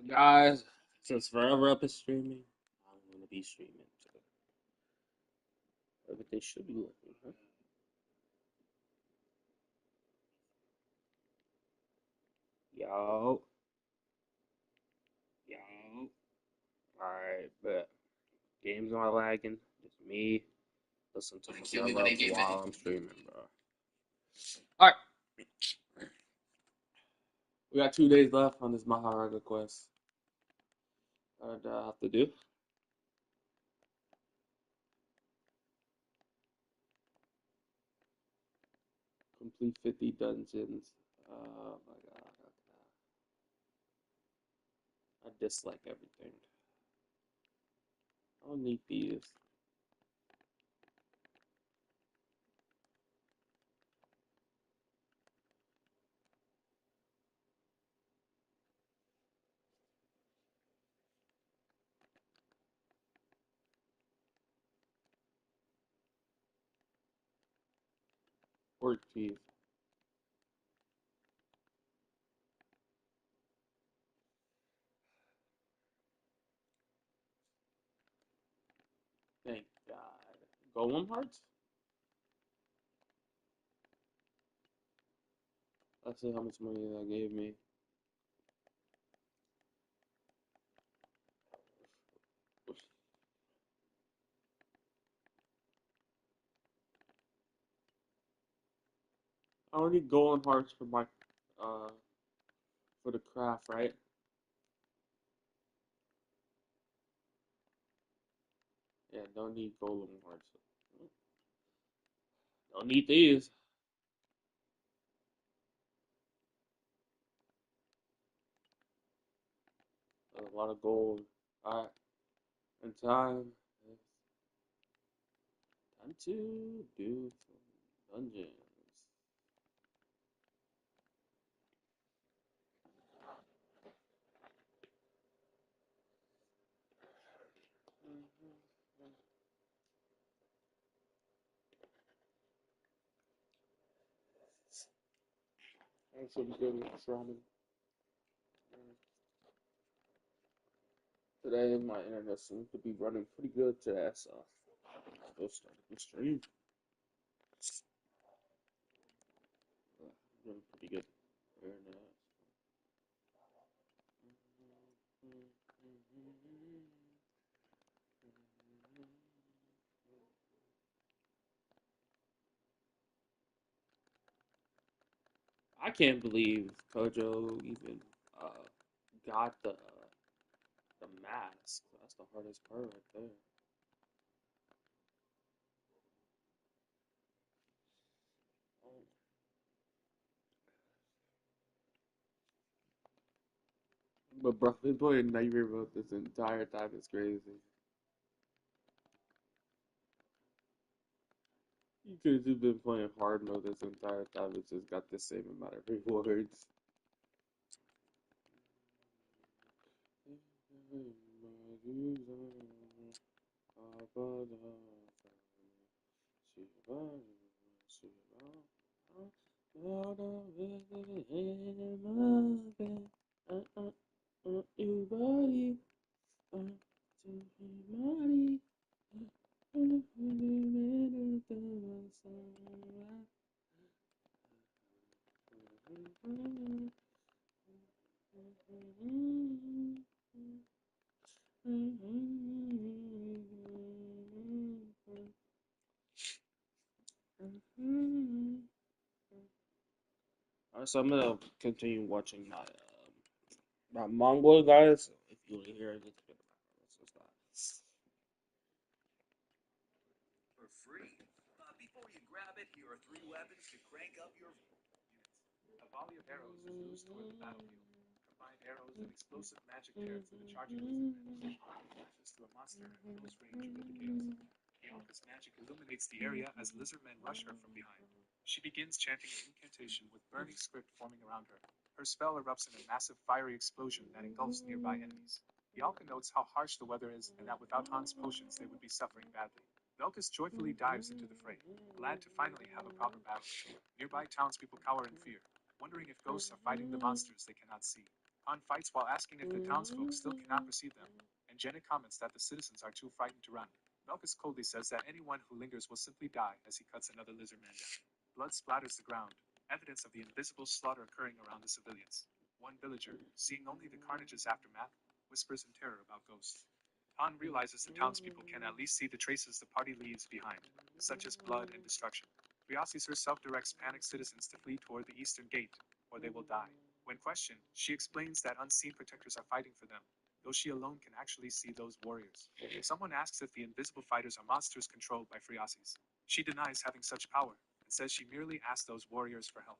Guys, since Forever Up is streaming, I'm gonna be streaming. So everything should be working, huh? Yo, yo. Alright, but games are lagging. Just me. Listen to Forever Up while I'm streaming, bro. Alright, we got 2 days left on this Maharaga quest. What I have to do? Complete 50 dungeons. Oh my god. I dislike everything. I don't need these. Or teeth. Thank God. Golem hearts? Let's see how much money that gave me. I don't need golden hearts for my uh for the craft, right? Yeah, don't need golden hearts. Don't need these. A lot of gold. Alright, in time. Time to do some dungeons. That's some good ramen. Today my internet seems to be running pretty good today, so I'll start the stream. Doing pretty good internet. I can't believe Kojo even uh, got the mask. That's the hardest part right there. But bro, been playing Nightmare Mode this entire time. It's crazy. You could have just been playing hard mode this entire time. It's just got the same amount of rewards. So I'm gonna continue watching my manga, guys. If you want to hear it, it's good. Let's just start. Han fights while asking if the townsfolk still cannot receive them, and Jenna comments that the citizens are too frightened to run. Velkus coldly says that anyone who lingers will simply die as he cuts another lizard man down. Blood splatters the ground, evidence of the invisible slaughter occurring around the civilians. One villager, seeing only the carnage's aftermath, whispers in terror about ghosts. Han realizes the townspeople can at least see the traces the party leaves behind, such as blood and destruction. Ryasis herself directs panicked citizens to flee toward the eastern gate, or they will die. When questioned, she explains that unseen protectors are fighting for them, though she alone can actually see those warriors. Someone asks if the invisible fighters are monsters controlled by Phreases. She denies having such power, and says she merely asked those warriors for help.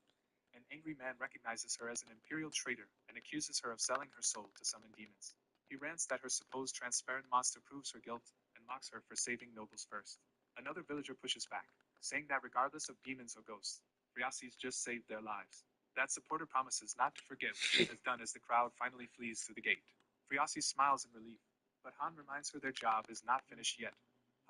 An angry man recognizes her as an imperial traitor and accuses her of selling her soul to summon demons. He rants that her supposed transparent monster proves her guilt and mocks her for saving nobles first. Another villager pushes back, saying that regardless of demons or ghosts, Phreases just saved their lives. That supporter promises not to forget what she has done as the crowd finally flees through the gate. Phreases smiles in relief, but Han reminds her their job is not finished yet.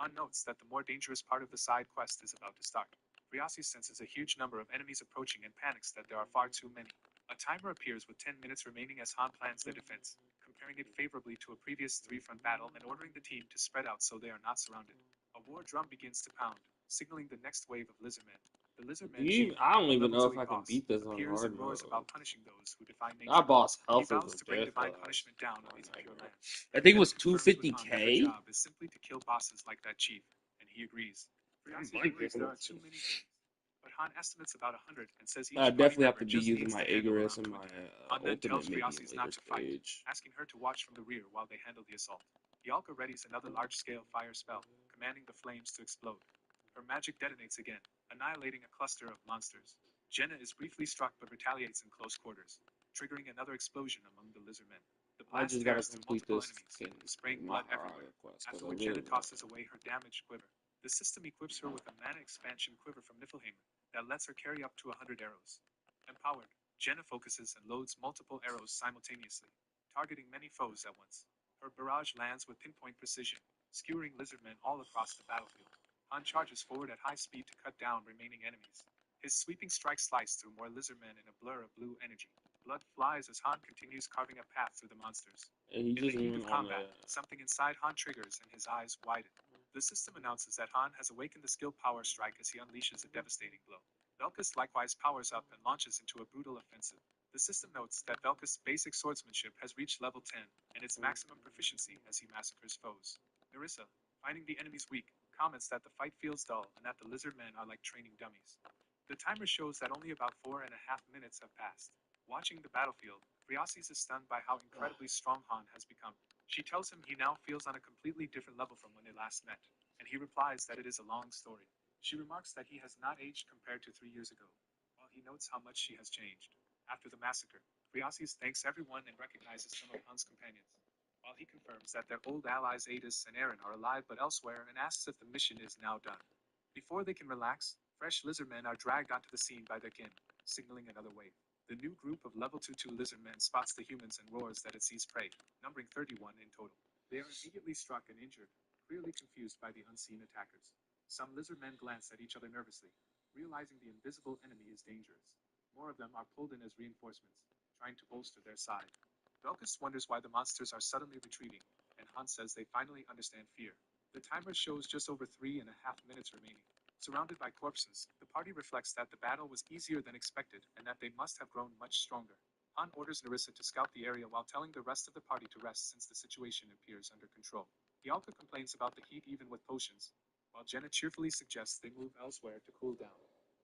Han notes that the more dangerous part of the side quest is about to start. Phreases senses a huge number of enemies approaching and panics that there are far too many. A timer appears with 10 minutes remaining as Han plans their defense, comparing it favorably to a previous three-front battle and ordering the team to spread out so they are not surrounded. A war drum begins to pound, signaling the next wave of lizardmen. The lizardman chief, I don't a even level know 2 if I can boss, beat this on appears and hard roars mode. about punishing those who defy nature. That boss He health is vows to bring divine ridiculous punishment down on on these that impure girl. lands. I think it Jenna was confirms with Han that her 250k. job is simply to kill bosses like that chief, and he agrees. I Phreases might be worries able there to. are too many things, but Han estimates about 100 and says I each party definitely have member to be just using needs my to handle Aegis around and my 20. Han then ultimate tells maybe in Phreases not later to fight, stage. asking her to watch from the rear while they handle the assault. Yalka readies another large-scale fire spell, commanding the flames to explode. Her magic detonates again, annihilating a cluster of monsters. Jenna is briefly struck but retaliates in close quarters, triggering another explosion among the lizardmen. The I blast just gotta tears through complete multiple this enemies, fucking spraying blood everywhere. Maharaga quest because I Afterward, really Jenna want tosses away her damaged quiver. The system equips her with a mana expansion quiver from Niflheim that lets her carry up to 100 arrows. Empowered, Jenna focuses and loads multiple arrows simultaneously, targeting many foes at once. Her barrage lands with pinpoint precision, skewering lizardmen all across the battlefield. Han charges forward at high speed to cut down remaining enemies. His sweeping strikes slice through more lizardmen in a blur of blue energy. Blood flies as Han continues carving a path through the monsters. to. He In the just heat went of on combat, something inside Han triggers and his eyes widen. The system announces that Han has awakened the skill power strike as he unleashes a devastating blow. Velkus likewise powers up and launches into a brutal offensive. The system notes that Velkus' basic swordsmanship has reached level 10, and its maximum proficiency as he massacres foes. Nerissa, finding the enemies weak, comments that the fight feels dull and that the lizard men are like training dummies. The timer shows that only about 4.5 minutes have passed. Watching the battlefield, Phreases is stunned by how incredibly strong Han has become. She tells him he now feels on a completely different level from when they last met, and he replies that it is a long story. She remarks that he has not aged compared to 3 years ago, while he notes how much she has changed. After the massacre, Phreases thanks everyone and recognizes some of Han's companions, while he confirms that their old allies Adis and Aaron are alive but elsewhere and asks if the mission is now done. Before they can relax, fresh lizardmen are dragged onto the scene by their kin, signaling another wave. The new group of level 2-2 lizardmen spots the humans and roars that it sees prey, numbering 31 in total. They are immediately struck and injured, clearly confused by the unseen attackers. Some lizardmen glance at each other nervously, realizing the invisible enemy is dangerous. More of them are pulled in as reinforcements, trying to bolster their side. Velkus wonders why the monsters are suddenly retreating, and Han says they finally understand fear. The timer shows just over 3.5 minutes remaining. Surrounded by corpses, the party reflects that the battle was easier than expected and that they must have grown much stronger. Han orders Nerissa to scout the area while telling the rest of the party to rest since the situation appears under control. Yalka complains about the heat even with potions, while Jenna cheerfully suggests they move elsewhere to cool down.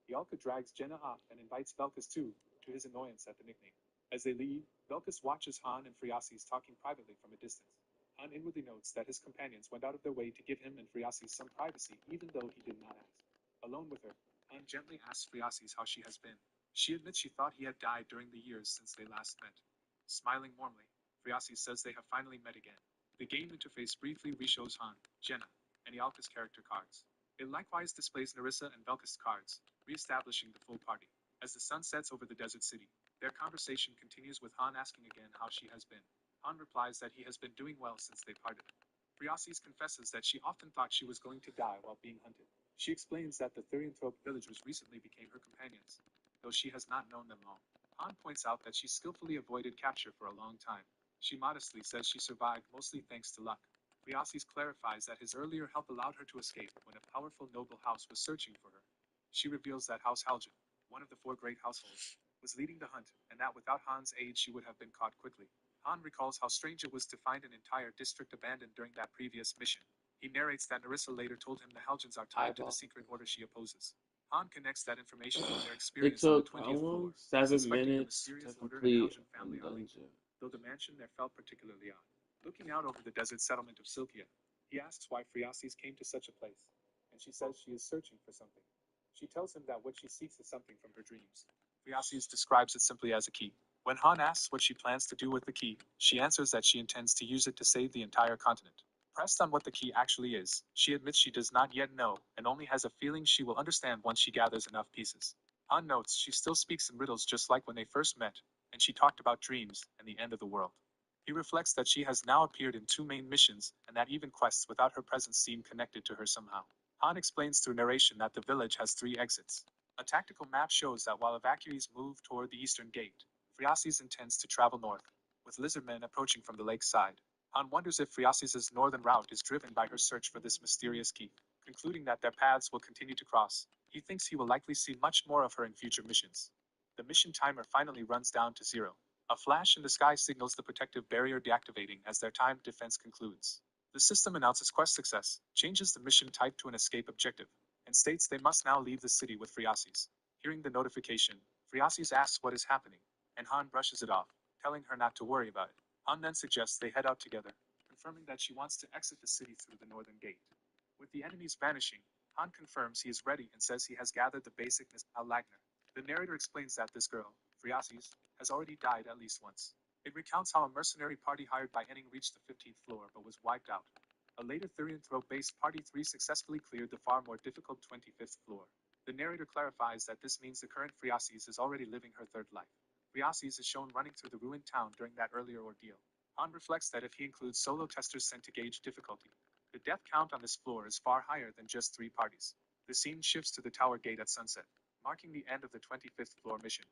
Yalka drags Jenna off and invites Velkus too, to his annoyance at the nickname. As they leave, Velkus watches Han and Phreases talking privately from a distance. Han inwardly notes that his companions went out of their way to give him and Phreases some privacy even though he did not ask. Alone with her, Han gently asks Phreases how she has been. She admits she thought he had died during the years since they last met. Smiling warmly, Phreases says they have finally met again. The game interface briefly reshows Han, Jenna, and Yalka's character cards. It likewise displays Nerissa and Velkus' cards, re-establishing the full party. As the sun sets over the desert city, their conversation continues with Han asking again how she has been. Han replies that he has been doing well since they parted. Phreases confesses that she often thought she was going to die while being hunted. She explains that the Therianthrope villagers recently became her companions, though she has not known them long. Han points out that she skillfully avoided capture for a long time. She modestly says she survived mostly thanks to luck. Phreases clarifies that his earlier help allowed her to escape when a powerful noble house was searching for her. She reveals that House Haljan, one of the four great households, was leading the hunt, and that without Han's aid she would have been caught quickly. Han recalls how strange it was to find an entire district abandoned during that previous mission. He narrates that Narissa later told him the Haljans are tied to the Eyeball. secret order she opposes. Han connects that information with their It experience on the took 20th floor, almost 7 suspecting the minutes to mysterious order and complete Haljan a family are linked, dungeon. though the mansion there felt particularly odd. Looking out over the desert settlement of Silkia, he asks why Phreases came to such a place, and she says she is searching for something. She tells him that what she seeks is something from her dreams. Phreases describes it simply as a key. When Han asks what she plans to do with the key, she answers that she intends to use it to save the entire continent. Pressed on what the key actually is, she admits she does not yet know, and only has a feeling she will understand once she gathers enough pieces. Han notes she still speaks in riddles just like when they first met, and she talked about dreams and the end of the world. He reflects that she has now appeared in two main missions, and that even quests without her presence seem connected to her somehow. Han explains through narration that the village has three exits. A tactical map shows that while evacuees move toward the eastern gate, Phreases intends to travel north, with lizardmen approaching from the lake side. Han wonders if Phreases' northern route is driven by her search for this mysterious key. Concluding that their paths will continue to cross, he thinks he will likely see much more of her in future missions. The mission timer finally runs down to 0. A flash in the sky signals the protective barrier deactivating as their timed defense concludes. The system announces quest success, changes the mission type to an escape objective, and states they must now leave the city with Phreases. Hearing the notification, Phreases asks what is happening, and Han brushes it off, telling her not to worry about it. Han then suggests they head out together, confirming that she wants to exit the city through the northern gate. With the enemies vanishing, Han confirms he is ready and says he has gathered the basic Lagner. The narrator explains that this girl, Phreases, has already died at least once. It recounts how a mercenary party hired by Enning reached the 15th floor but was wiped out. A later Therianthrope-based Party 3 successfully cleared the far more difficult 25th floor. The narrator clarifies that this means the current Phreases is already living her third life. Phreases is shown running through the ruined town during that earlier ordeal. Han reflects that if he includes solo testers sent to gauge difficulty, the death count on this floor is far higher than just 3 parties. The scene shifts to the tower gate at sunset, marking the end of the 25th floor mission.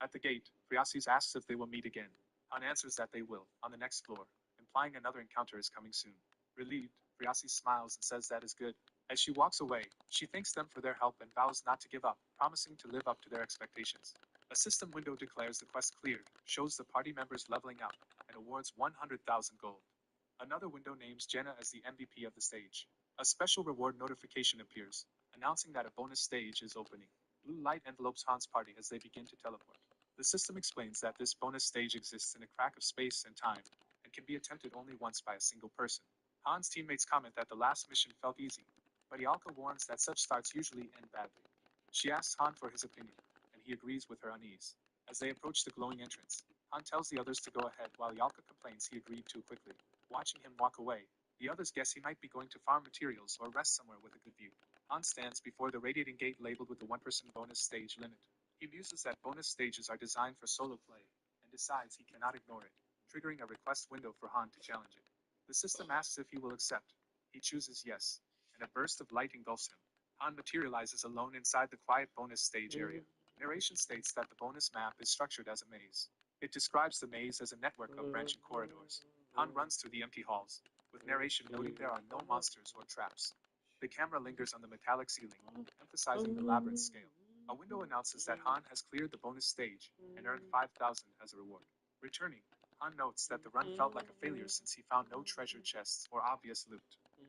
At the gate, Phreases asks if they will meet again. Han answers that they will, on the next floor, implying another encounter is coming soon. Relieved, Phreases smiles and says that is good. As she walks away, she thanks them for their help and vows not to give up, promising to live up to their expectations. A system window declares the quest cleared, shows the party members leveling up, and awards 100,000 gold. Another window names Jenna as the MVP of the stage. A special reward notification appears, announcing that a bonus stage is opening. Blue light envelopes Han's party as they begin to teleport. The system explains that this bonus stage exists in a crack of space and time, and can be attempted only once by a single person. Han's teammates comment that the last mission felt easy, but Yalka warns that such starts usually end badly. She asks Han for his opinion, and he agrees with her unease. As they approach the glowing entrance, Han tells the others to go ahead while Yalka complains he agreed too quickly. Watching him walk away, the others guess he might be going to farm materials or rest somewhere with a good view. Han stands before the radiating gate labeled with the one-person bonus stage limit. He muses that bonus stages are designed for solo play, and decides he cannot ignore it, triggering a request window for Han to challenge it. The system asks if he will accept. He chooses yes, and a burst of light engulfs him. Han materializes alone inside the quiet bonus stage area. Narration states that the bonus map is structured as a maze. It describes the maze as a network of branching corridors. Han runs through the empty halls, with narration noting there are no monsters or traps. The camera lingers on the metallic ceiling, emphasizing the labyrinth scale. A window announces that Han has cleared the bonus stage and earned 5,000 as a reward. Returning, Han notes that the run felt like a failure since he found no treasure chests or obvious loot.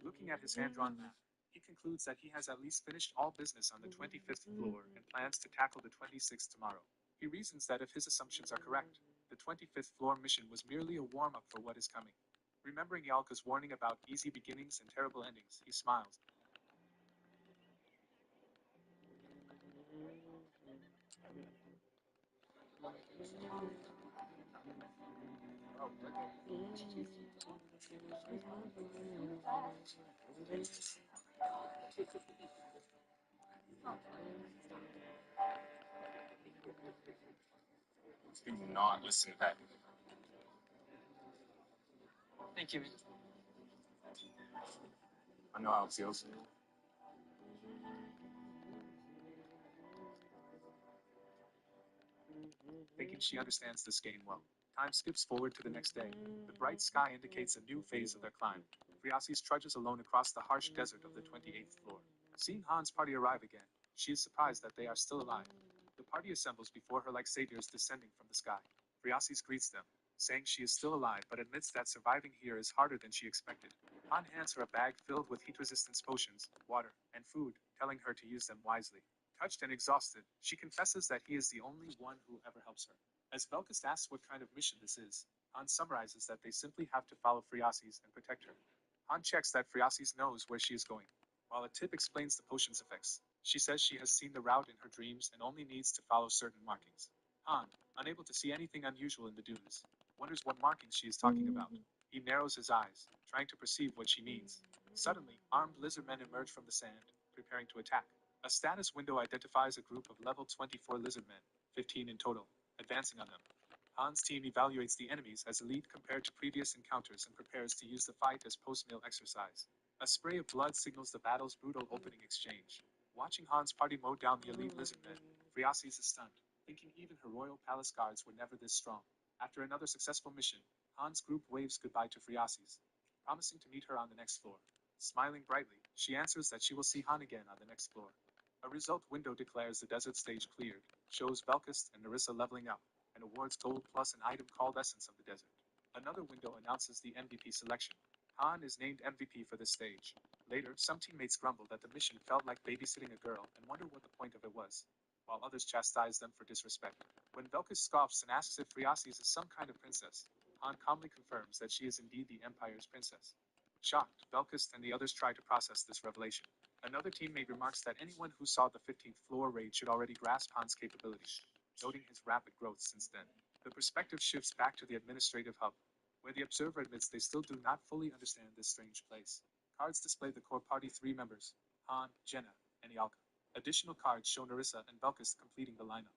Looking at his hand-drawn map, he concludes that he has at least finished all business on the 25th floor and plans to tackle the 26th tomorrow. He reasons that if his assumptions are correct, the 25th floor mission was merely a warm-up for what is coming. Remembering Yalka's warning about easy beginnings and terrible endings, he smiles. Do not listen to that. Thank you. I know how it feels. thinking she understands this game well. Time skips forward to the next day. The bright sky indicates a new phase of their climb. Phreasis trudges alone across the harsh desert of the 28th floor. Seeing Han's party arrive again, she is surprised that they are still alive. The party assembles before her like saviors descending from the sky. Phreasis greets them, saying she is still alive but admits that surviving here is harder than she expected. Han hands her a bag filled with heat resistance potions, water, and food, telling her to use them wisely. Touched and exhausted, she confesses that he is the only one who ever helps her. As Velkist asks what kind of mission this is, Han summarizes that they simply have to follow Phreasis and protect her. Han checks that Phreasis knows where she is going. While a tip explains the potion's effects, she says she has seen the route in her dreams and only needs to follow certain markings. Han, unable to see anything unusual in the dunes, wonders what markings she is talking about. He narrows his eyes, trying to perceive what she means. Suddenly, armed lizardmen emerge from the sand, preparing to attack. A status window identifies a group of level 24 lizardmen, 15 in total, advancing on them. Han's team evaluates the enemies as elite compared to previous encounters and prepares to use the fight as post-meal exercise. A spray of blood signals the battle's brutal opening exchange. Watching Han's party mow down the elite lizardmen, Phreasis is stunned, thinking even her royal palace guards were never this strong. After another successful mission, Han's group waves goodbye to Phreasis, promising to meet her on the next floor. Smiling brightly, she answers that she will see Han again on the next floor. A result window declares the desert stage cleared, shows Velkist and Nerissa leveling up, and awards gold plus an item called Essence of the Desert. Another window announces the MVP selection. Han is named MVP for this stage. Later, some teammates grumble that the mission felt like babysitting a girl and wonder what the point of it was, while others chastise them for disrespect. When Velkist scoffs and asks if Phreasis is some kind of princess, Han calmly confirms that she is indeed the Empire's princess. Shocked, Velkist and the others try to process this revelation. Another teammate remarks that anyone who saw the 15th floor raid should already grasp Han's capabilities, noting his rapid growth since then. The perspective shifts back to the administrative hub, where the observer admits they still do not fully understand this strange place. Cards display the core party 3 members, Han, Jenna, and Yalka. Additional cards show Nerissa and Velkist completing the lineup.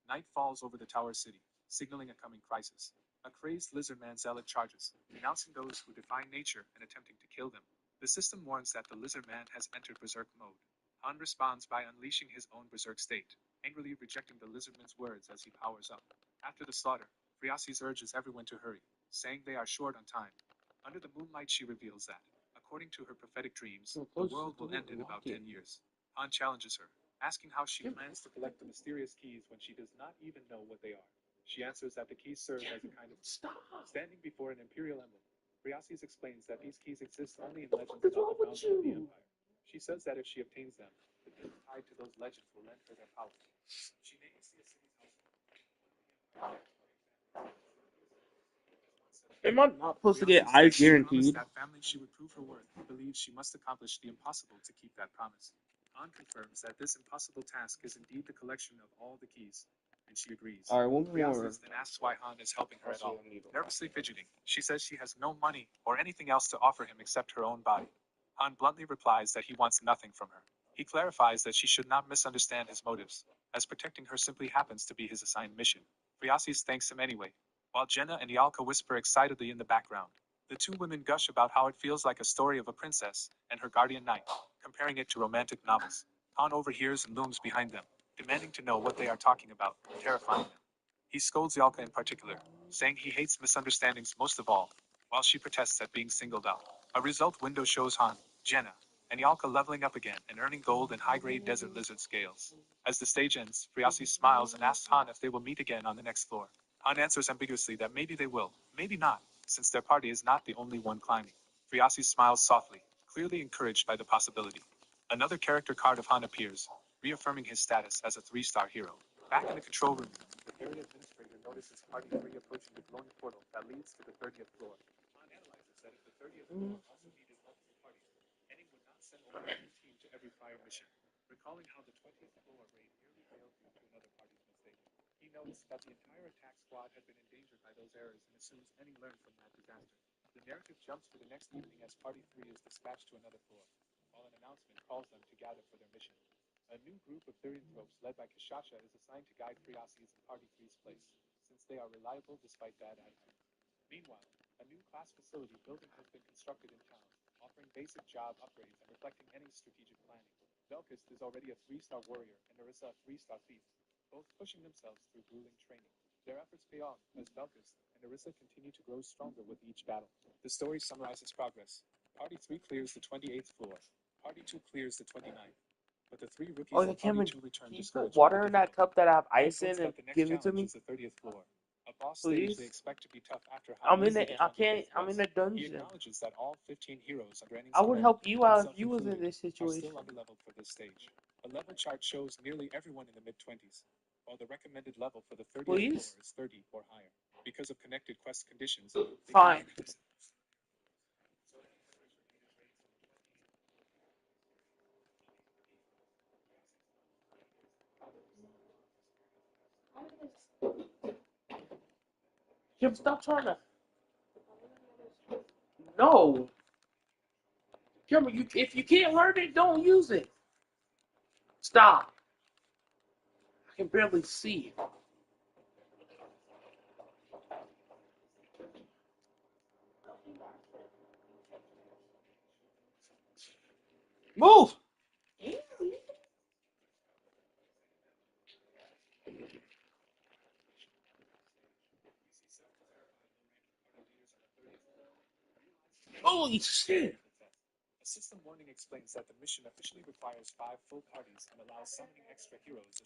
Night falls over the Tower City, signaling a coming crisis. A crazed lizardman zealot charges, denouncing those who defy nature and attempting to kill them. The system warns that the lizardman has entered berserk mode. Han responds by unleashing his own berserk state, angrily rejecting the lizardman's words as he powers up. After the slaughter, Phreasis urges everyone to hurry, saying they are short on time. Under the moonlight she reveals that, according to her prophetic dreams, the world will end in about 10 years. Han challenges her, asking how she plans to collect the mysterious keys when she does not even know what they are. She answers that the keys serve as a kind of standing before an imperial emblem. Phreasis explains that these keys exist only in legends about the founding of the empire. She says that if she obtains them, the keys tied to those legends will lend her their power. She names the city's household. Am I not supposed to get Phreasis eyes says she promised guaranteed? that family she would prove her worth and believes she must accomplish the impossible to keep that promise. Han confirms that this impossible task is indeed the collection of all the keys, and she agrees. Alright, one more. Phreasis then asks why Han is helping her at all. Nervously fidgeting, she says she has no money or anything else to offer him except her own body. Han bluntly replies that he wants nothing from her. He clarifies that she should not misunderstand his motives, as protecting her simply happens to be his assigned mission. Phreasis thanks him anyway, while Jenna and Yalka whisper excitedly in the background. The two women gush about how it feels like a story of a princess and her guardian knight, comparing it to romantic novels. Han overhears and looms behind them, demanding to know what they are talking about, terrifying them. He scolds Yalka in particular, saying he hates misunderstandings most of all, while she protests at being singled out. A result window shows Han, Jenna, and Yalka leveling up again and earning gold and high-grade desert lizard scales. As the stage ends, Phreasis smiles and asks Han if they will meet again on the next floor. Han answers ambiguously that maybe they will, maybe not, since their party is not the only one climbing. Phreasis smiles softly, clearly encouraged by the possibility. Another character card of Han appears, reaffirming his status as a 3-star hero. Back in the control room, the area administrator notices Party 3 approaching the glowing portal that leads to the 30th floor. Han analyzes that if the 30th floor also needed multiple parties, Henning would not send only one team to every prior mission, recalling how the 20th floor raid nearly failed due to another party's mistake. He notes that the entire attack squad had been endangered by those errors and assumes Henning learned from that disaster. The narrative jumps to the next evening as Party 3 is dispatched to another floor, while an announcement calls them to gather for their mission. A new group of Therianthropes led by Kashasha is assigned to guide Phreasis in Party 3's place, since they are reliable despite bad attitudes. Meanwhile, a new class facility building has been constructed in town, offering basic job upgrades and reflecting any strategic planning. Velkist is already a 3-star warrior and Nerissa a 3-star thief, both pushing themselves through grueling training. Their efforts pay off as Belkis and Arissa continue to grow stronger with each battle. The story summarizes progress. Party 3 clears the 28th floor. Party 2 clears the 29th. But the three rookies Oh, in yeah, Party Cameron, 2 return can you put discouraged by the water in that difficulty. cup that I have Hahn ice in points and out the next give it to challenge me? is the 30th floor, a boss stage Please. they expect to be tough after I'm Hahn in easily the I defended can't both I'm in boss. the He dungeon. acknowledges that all 15 heroes under any I would skill, help you out if himself you was in included, this are situation. still underleveled for this stage. A level chart shows nearly everyone in the mid-20s, while the recommended level for the 30th floor Please? is 30 or higher. Because of connected quest conditions, Fine. Jim, stop trying to. No. Jim, if you can't learn it, don't use it. Stop. I can barely see. Move! Holy shit! A system warning explains that the mission officially requires 5 full parties and allows summoning extra heroes.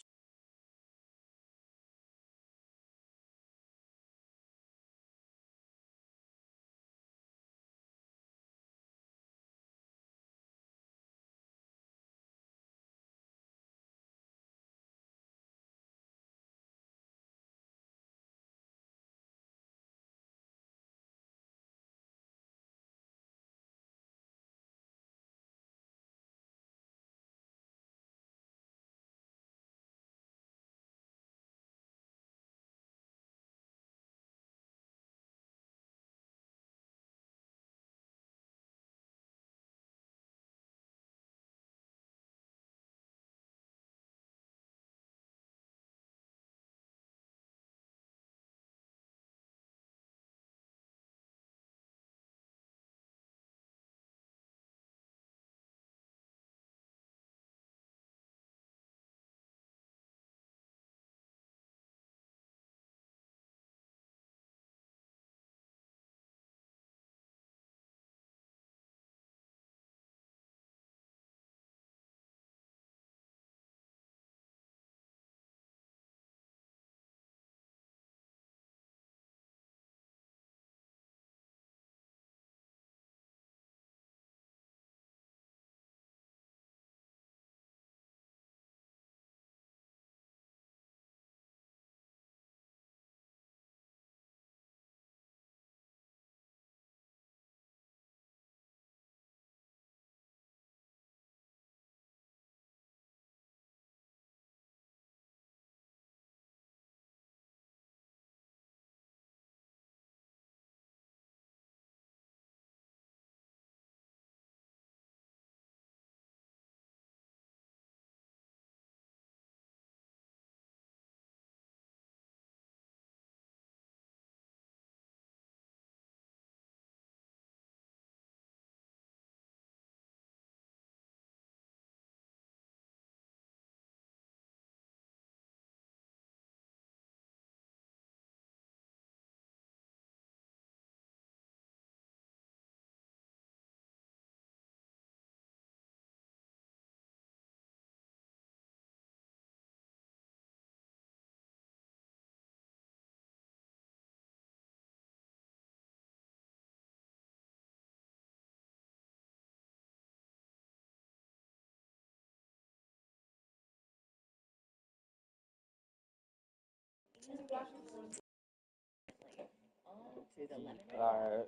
Alright.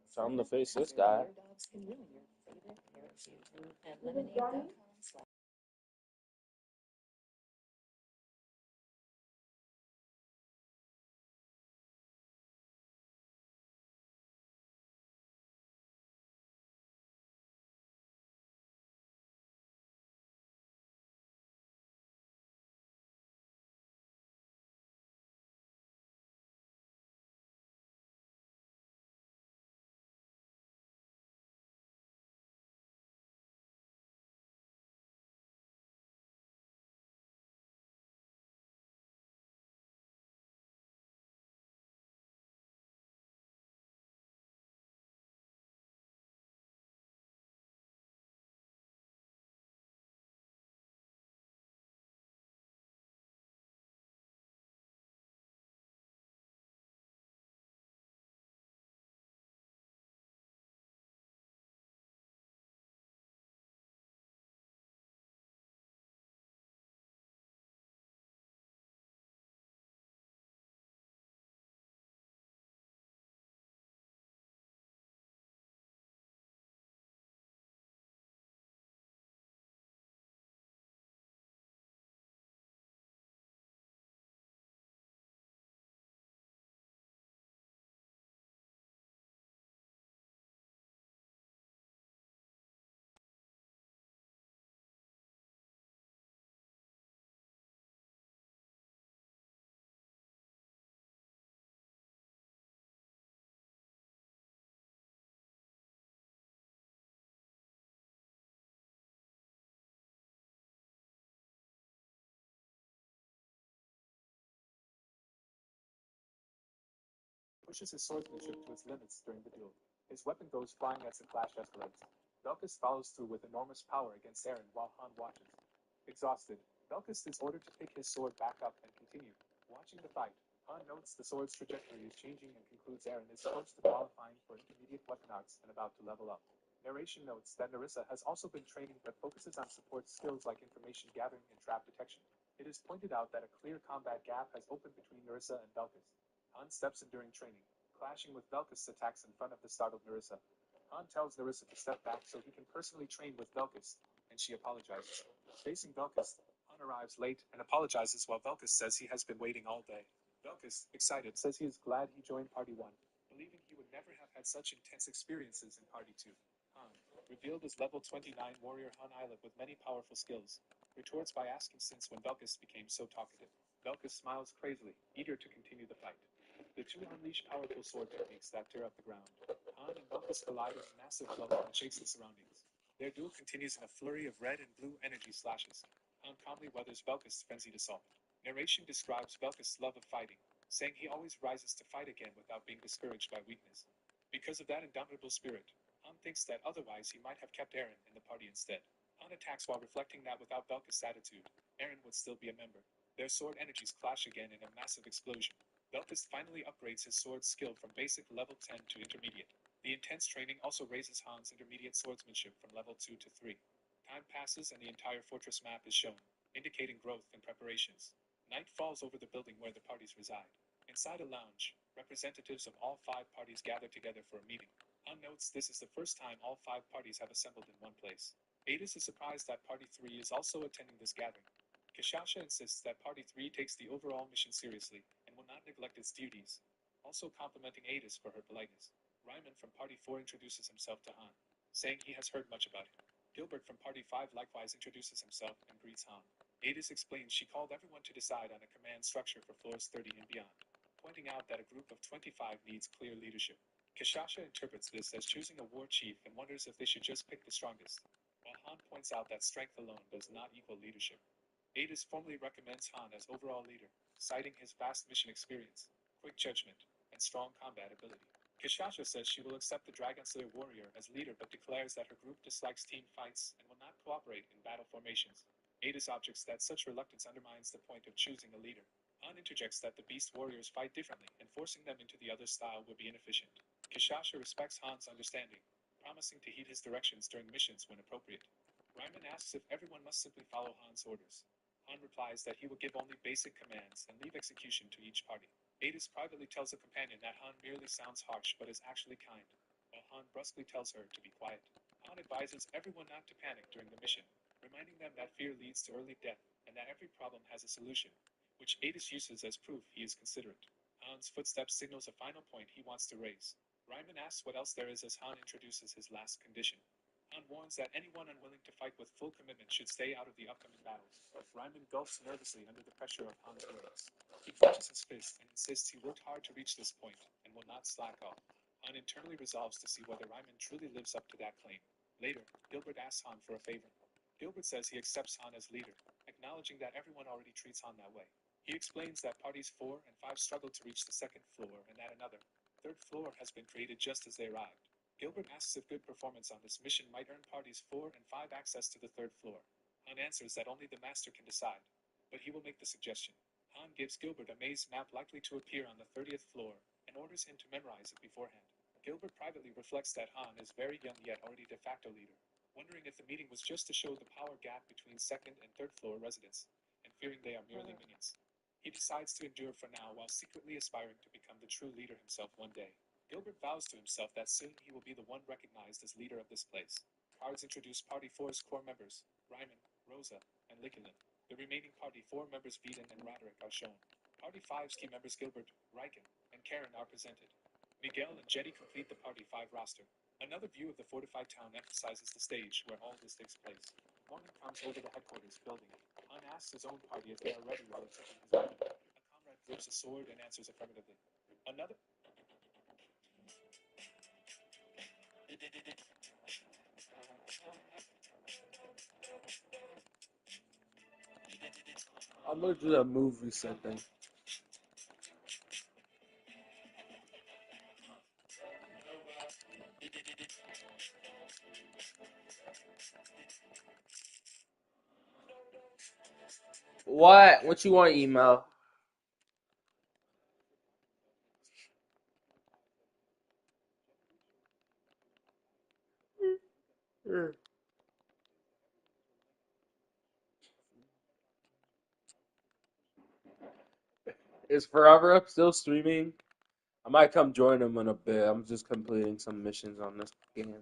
So I'm gonna face this guy. pushes his swordsmanship to its limits during the duel. His weapon goes flying as the clash escalates. Velkus follows through with enormous power against Eren while Han watches. Exhausted, Velkus is ordered to pick his sword back up and continue. Watching the fight, Han notes the sword's trajectory is changing and concludes Eren is close to qualifying for intermediate weapon arts and about to level up. Narration notes that Narissa has also been training but focuses on support skills like information gathering and trap detection. It is pointed out that a clear combat gap has opened between Narissa and Velkus. Han steps in during training, clashing with Velkus' attacks in front of the startled Narissa. Han tells Narissa to step back so he can personally train with Velkus, and she apologizes. Facing Velkus, Han arrives late and apologizes while Velkus says he has been waiting all day. Velkus, excited, says he is glad he joined Party 1, believing he would never have had such intense experiences in Party 2. Han, revealed as level 29 warrior Han Islet with many powerful skills, retorts by asking since when Velkus became so talkative. Velkus smiles crazily, eager to continue the fight. The two unleash powerful sword techniques that tear up the ground. Han and Velkus collide in a massive blow that shakes the surroundings. Their duel continues in a flurry of red and blue energy slashes. Han calmly weathers Velkus' frenzied assault. Narration describes Velkus' love of fighting, saying he always rises to fight again without being discouraged by weakness. Because of that indomitable spirit, Han thinks that otherwise he might have kept Eren in the party instead. Han attacks while reflecting that without Velkus' attitude, Eren would still be a member. Their sword energies clash again in a massive explosion. Velkus finally upgrades his sword skill from basic level 10 to intermediate. The intense training also raises Han's intermediate swordsmanship from level 2 to 3. Time passes and the entire fortress map is shown, indicating growth and preparations. Night falls over the building where the parties reside. Inside a lounge, representatives of all 5 parties gather together for a meeting. Han notes this is the first time all 5 parties have assembled in one place. Adis is surprised that Party 3 is also attending this gathering. Kishasha insists that Party 3 takes the overall mission seriously and will not neglect its duties, also complimenting Adis for her politeness. Ryman from Party 4 introduces himself to Han, saying he has heard much about him. Gilbert from Party 5 likewise introduces himself and greets Han. Adis explains she called everyone to decide on a command structure for floors 30 and beyond, pointing out that a group of 25 needs clear leadership. Kishasha interprets this as choosing a war chief and wonders if they should just pick the strongest, while Han points out that strength alone does not equal leadership. Adis formally recommends Han as overall leader, citing his vast mission experience, quick judgment, and strong combat ability. Kishasha says she will accept the Dragon Slayer warrior as leader but declares that her group dislikes team fights and will not cooperate in battle formations. Adis objects that such reluctance undermines the point of choosing a leader. Han interjects that the beast warriors fight differently and forcing them into the other style would be inefficient. Kishasha respects Han's understanding, promising to heed his directions during missions when appropriate. Ryman asks if everyone must simply follow Han's orders. Han replies that he will give only basic commands and leave execution to each party. Adis privately tells a companion that Han merely sounds harsh but is actually kind, while Han brusquely tells her to be quiet. Han advises everyone not to panic during the mission, reminding them that fear leads to early death and that every problem has a solution, which Adis uses as proof he is considerate. Han's footsteps signals a final point he wants to raise. Ryman asks what else there is as Han introduces his last condition. Han warns that anyone unwilling to fight with full commitment should stay out of the upcoming battles. Ryman gulps nervously under the pressure of Han's words. He clenches his fist and insists he worked hard to reach this point and will not slack off. Han internally resolves to see whether Ryman truly lives up to that claim. Later, Gilbert asks Han for a favor. Gilbert says he accepts Han as leader, acknowledging that everyone already treats Han that way. He explains that parties 4 and 5 struggled to reach the second floor and that another, third floor has been created just as they arrived. Gilbert asks if good performance on this mission might earn parties 4 and 5 access to the third floor. Han answers that only the master can decide, but he will make the suggestion. Han gives Gilbert a maze map likely to appear on the 30th floor and orders him to memorize it beforehand. Gilbert privately reflects that Han is very young yet already de facto leader, wondering if the meeting was just to show the power gap between second and third floor residents, and fearing they are merely minions. He decides to endure for now while secretly aspiring to become the true leader himself one day. Gilbert vows to himself that soon he will be the one recognized as leader of this place. Cards introduce Party 4's core members, Ryman, Rosa, and Likulin. The remaining Party 4 members Veden and Roderick are shown. Party 5's key members Gilbert, Riken, and Karen are presented. Miguel and Jetty complete the Party 5 roster. Another view of the fortified town emphasizes the stage where all this takes place. Morning comes over the headquarters building. Han asks his own party if they are ready while taking his weapon. A comrade grips a sword and answers affirmatively. Another I'm gonna do that movie set thing. What? What you want, email? Is Forever Up still streaming? I might come join him in a bit. I'm just completing some missions on this game.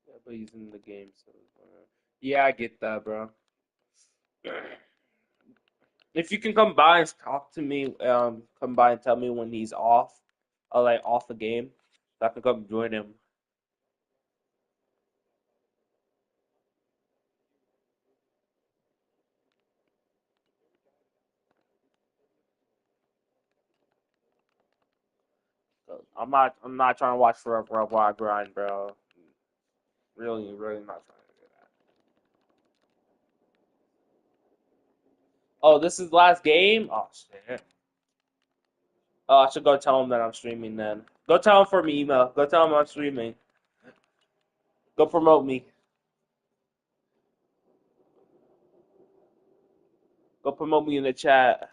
Yeah, but he's in the game, so yeah, I get that, bro. If you can come by and talk to me, come by and tell me when he's off, like off the game, so I can come join him. 'Cause I'm not trying to watch Forever Up while I grind, bro. Really, really not trying to do that. Oh, this is the last game? Oh, shit. Oh, I should go tell him that I'm streaming then. Go tell him for me, email. Go tell him I'm streaming. Go promote me. Go promote me in the chat.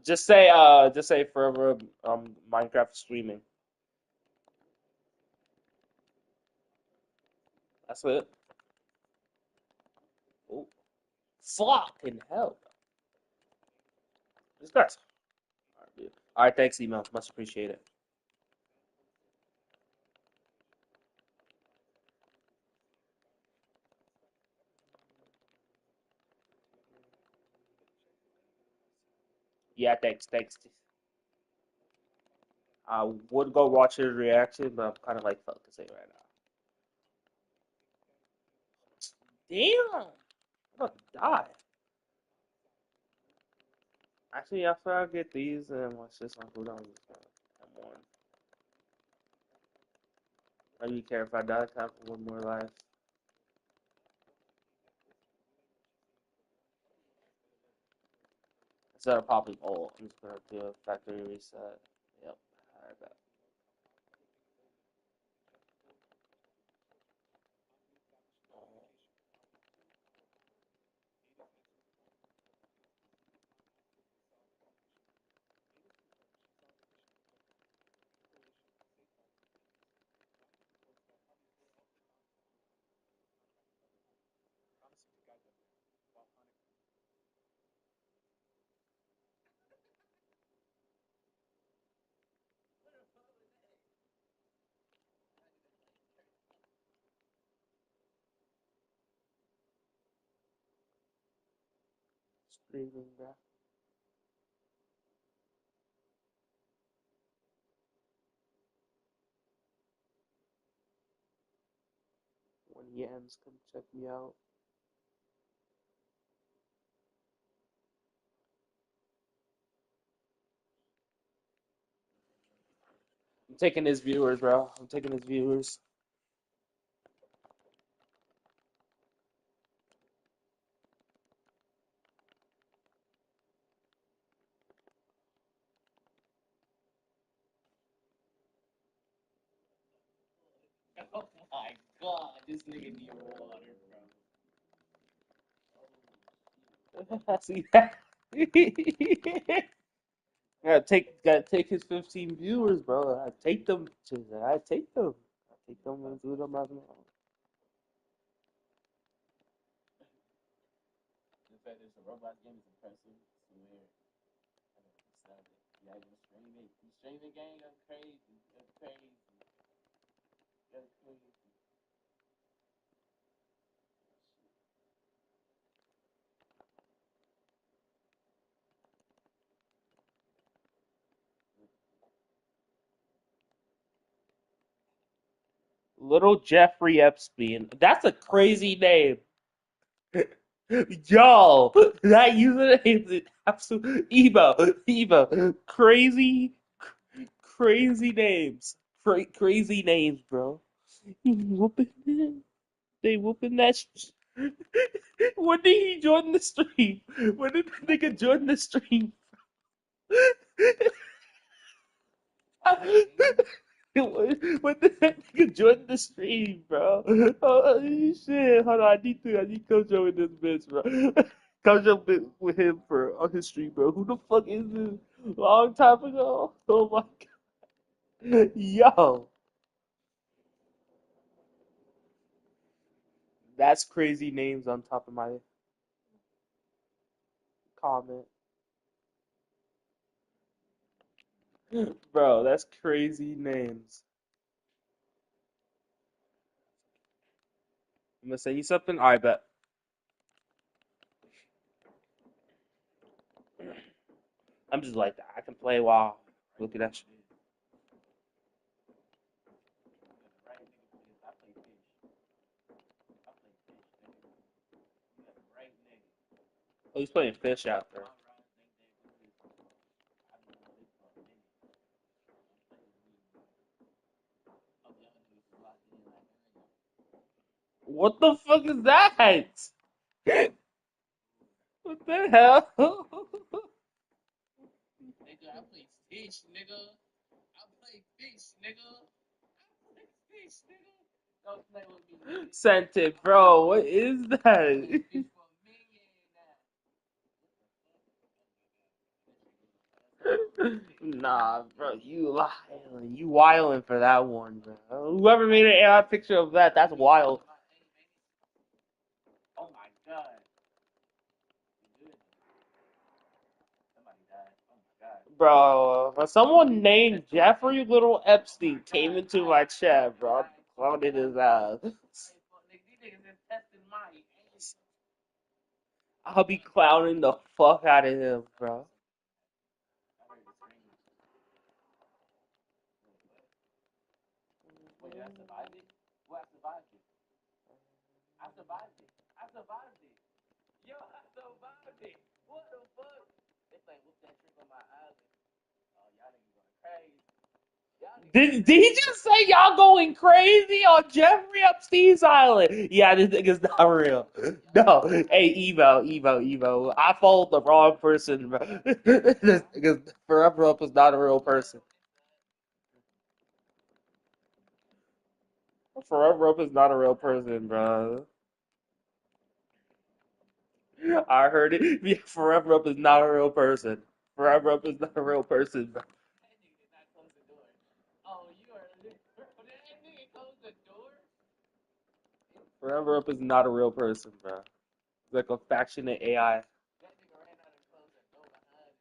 Just say forever Minecraft streaming. That's it. Oh, fucking hell. This guy's. All right, thanks, email. Much appreciated. Yeah, thanks. I would go watch his reaction, but I'm kind of like focusing right now. Damn, I'm about to die. Actually, after I get these and watch this one, hold on, I'm one. I do you care if I die? Time for one more life. Instead of popping ult, I'm just gonna do a factory reset. Yep, I bet. Streaming back. When he ends, come check me out. I'm taking his viewers, bro. I'm taking his viewers. Oh my god, this nigga need water, bro. See that? Gotta take his 15 viewers, bro. I take them. I take them. I take them and do them as well. The fact that it's a Roblox game is impressive. It's weird. Yeah, you stream it. You stream the game. That's crazy. That's crazy. That's crazy. Little Jeffrey Epstein. That's a crazy name. Yo, that username is absolute emo, crazy names, crazy names, bro. Whooping it. They whooping that. When did he join the stream? When did the nigga join the stream? When did that nigga join the stream, bro? Oh shit! Hold on, I need to come join this bitch, bro. Come join with him for on his stream, bro. Who the fuck is this? Long time ago. Oh my god, yo, that's crazy names on top of my comment, bro. That's crazy names. I'm gonna say you something. I bet. I'm just like that. I can play while looking at shit. Oh, he's playing fish out there. What the fuck is that? What the hell? Sent it, bro. What is that? Nah, bro, you lying. You wilding for that one, bro. Whoever made an AI picture of that, that's wild. Bro, when someone named Jeffrey Little Epstein came into my chat, bro, I clowned his ass. I'll be clowning the fuck out of him, bro. Did he just say y'all going crazy on Jeffrey Epstein's island? Yeah, this nigga's not real. No, hey, Evo. I followed the wrong person, bro. This nigga's Forever Up is not a real person. Forever Up is not a real person, bro. I heard it. Yeah, Forever Up is not a real person. Forever Up is not a real person, bro. Forever Up is not a real person, bro. It's like a faction of AI.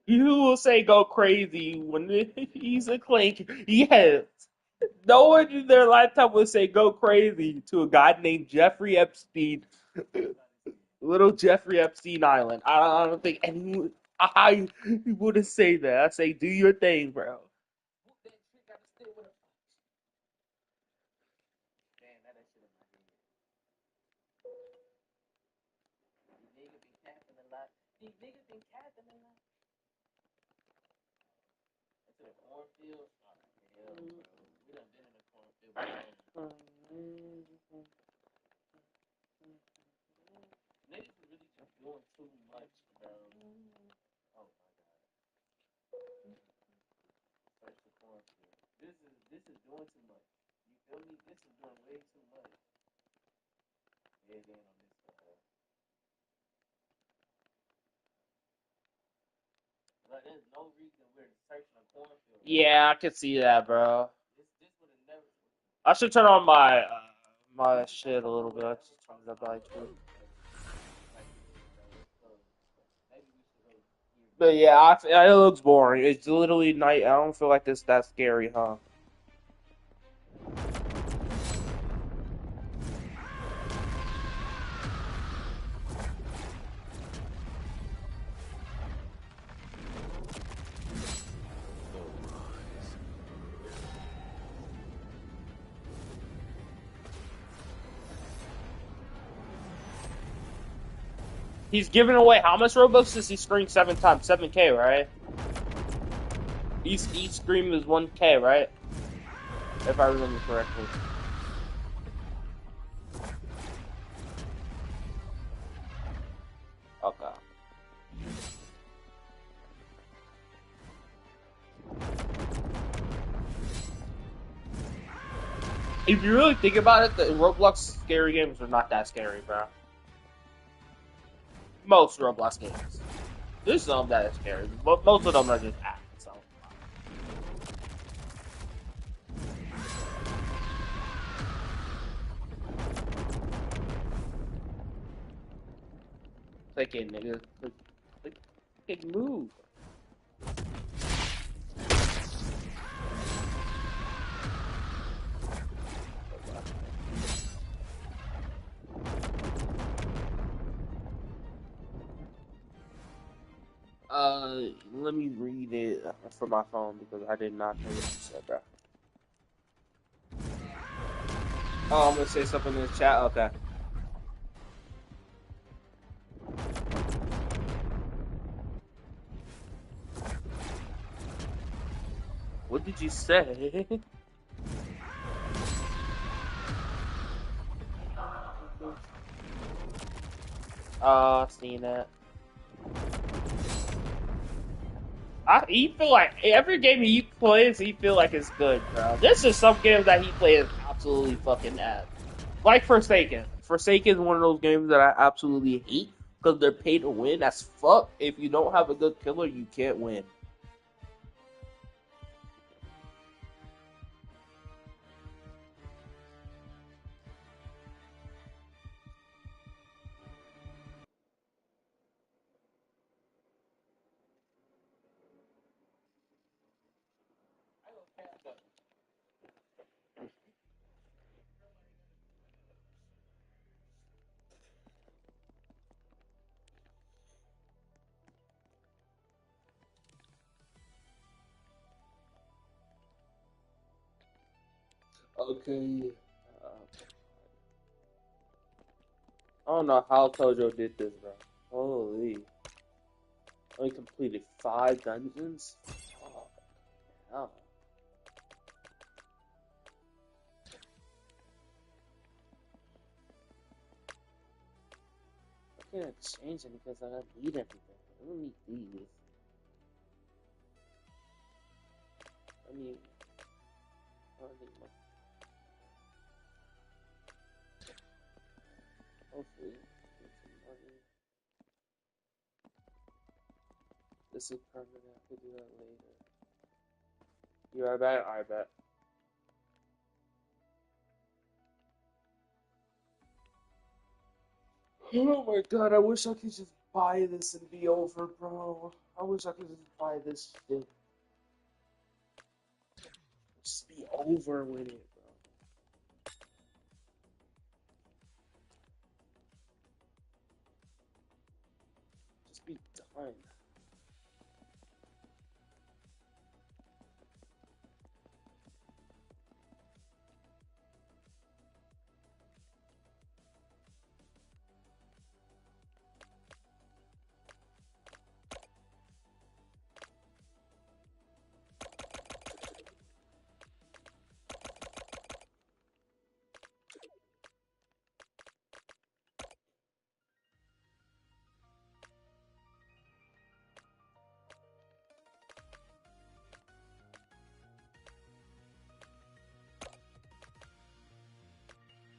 You will say go crazy when he's a clink. Yes. No one in their lifetime would say go crazy to a guy named Jeffrey Epstein. Little Jeffrey Epstein Island. I don't think anyone I wouldn't say that. I say do your thing, bro. Yeah, I can see that, bro. I should turn on my shit a little bit. I just turn it up by two. But yeah, it looks boring. It's literally night. I don't feel like it's that scary, huh? He's giving away how much Robux does he scream 7 times? 7K, right? Each scream is 1K, right? If I remember correctly. Okay. If you really think about it, the Roblox scary games are not that scary, bro. Most Roblox games. There's some that are scary, but most of them are just acting. So, click it, nigga. Click, move. Let me read it from my phone because I did not know what you said, bro. Oh, I'm gonna say something in the chat. Okay. What did you say? Seen that. He feel like every game he plays, he feel like it's good, bro. This is some games that he plays absolutely fucking ass. Like Forsaken. Forsaken is one of those games that I absolutely hate because they're pay to win as fuck. If you don't have a good killer, you can't win. Okay. Uh, I don't know how Tojo did this, bro. Holy. Only completed 5 dungeons? Oh, hell. I can't exchange them because I don't need everything. I don't need these. I need. I don't need my. Hopefully. Get some money. This is permanent. I could do that later. You are back? I bet. Oh my god, I wish I could just buy this and be over, bro. I wish I could just buy this shit. Just be over with it, bro. Just be done.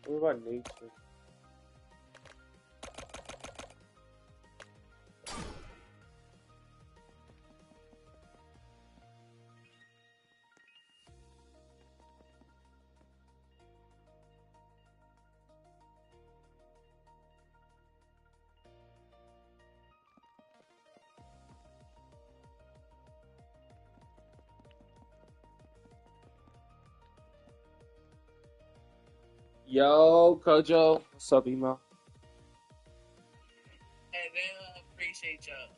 What about nature? Yo, Kojo. What's up, emo? Hey, man, appreciate y'all.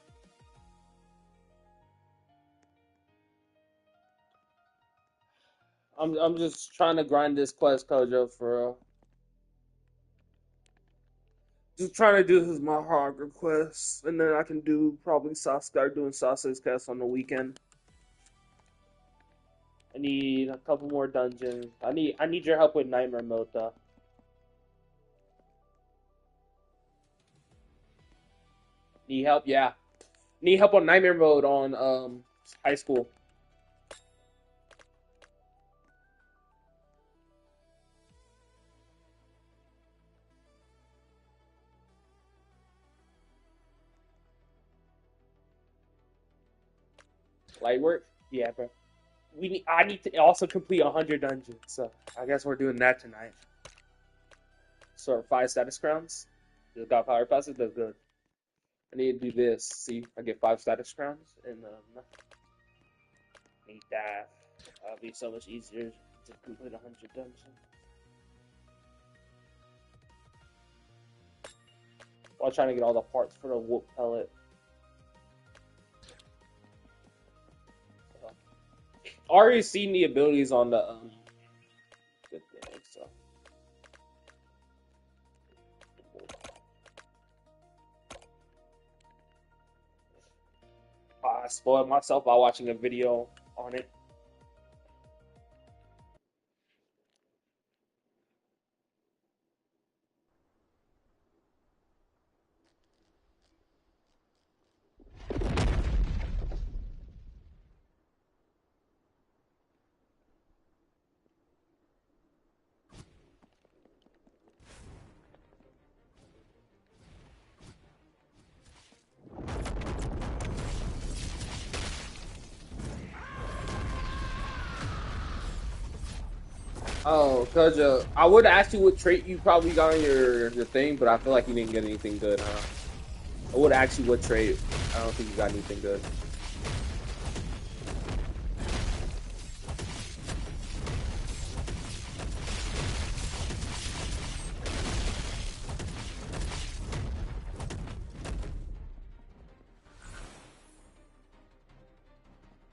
I'm just trying to grind this quest, Kojo, for real. Just trying to do this as my hard request, and then I can do probably start doing sausage cast on the weekend. I need a couple more dungeons. I need your help with nightmare mode though. Need help? Yeah. Need help on nightmare mode on high school. Light work? Yeah, bro. I need to also complete 100 dungeons, so I guess we're doing that tonight. So 5 status crowns. Just got power passes, that's good. I need to do this. See, I get 5 status crowns, and need that. That'll be so much easier to complete 100 dungeons. While trying to get all the parts for the whoop pellet. Already seen the abilities on the good thing, so. I spoiled myself by watching a video on it. Oh, cause I would ask you what trait you probably got on your thing, but I feel like you didn't get anything good, huh? I would ask you what trait. I don't think you got anything good.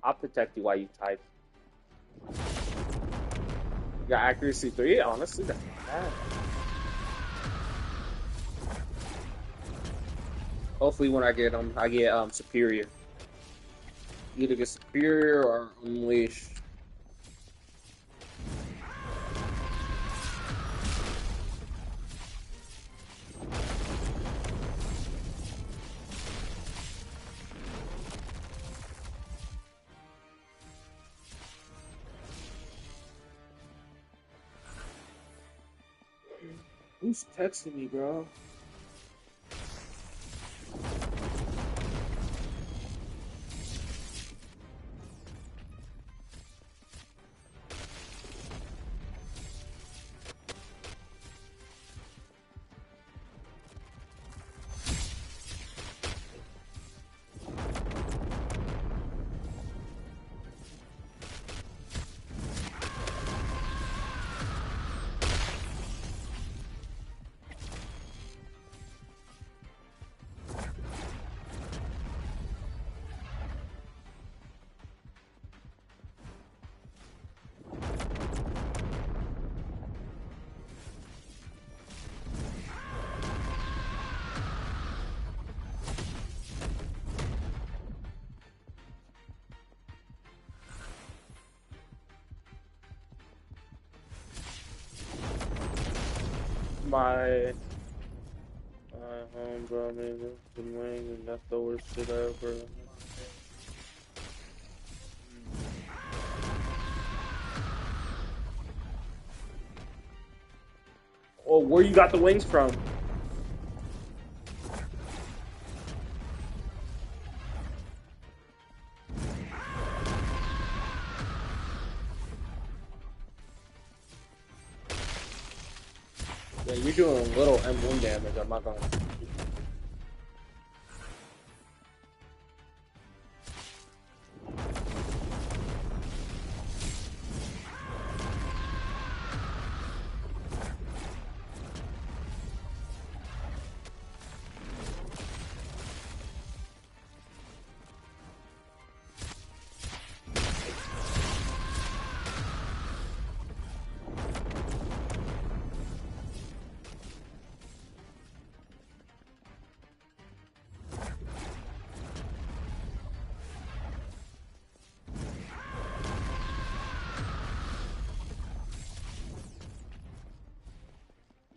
I'll protect you while you type. You got accuracy 3. Honestly, that's not bad. Hopefully, when I get superior. Either get superior or unleash. Who's texting me, bro? My home, bro, man, the wing, and that's the worst shit ever. Oh, where you got the wings from? Yeah, you're doing a little M1 damage. I'm not gonna.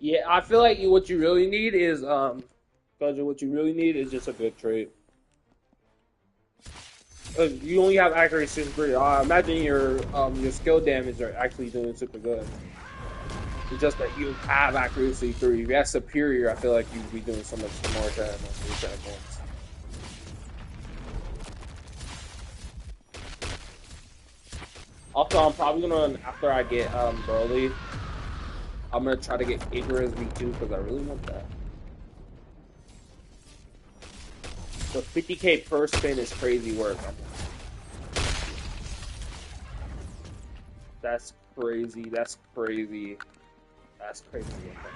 Yeah, I feel like what you really need is because what you really need is just a good trait. You only have accuracy in three. Imagine your skill damage are actually doing super good. It's just that you have accuracy three. If you have superior, I feel like you'd be doing so much more than percent points. Also, I'm probably gonna after I get Broly, I'm gonna try to get Icarus V2 because I really want that. The 50K per spin is crazy work. That's crazy. That's crazy. That's crazy work.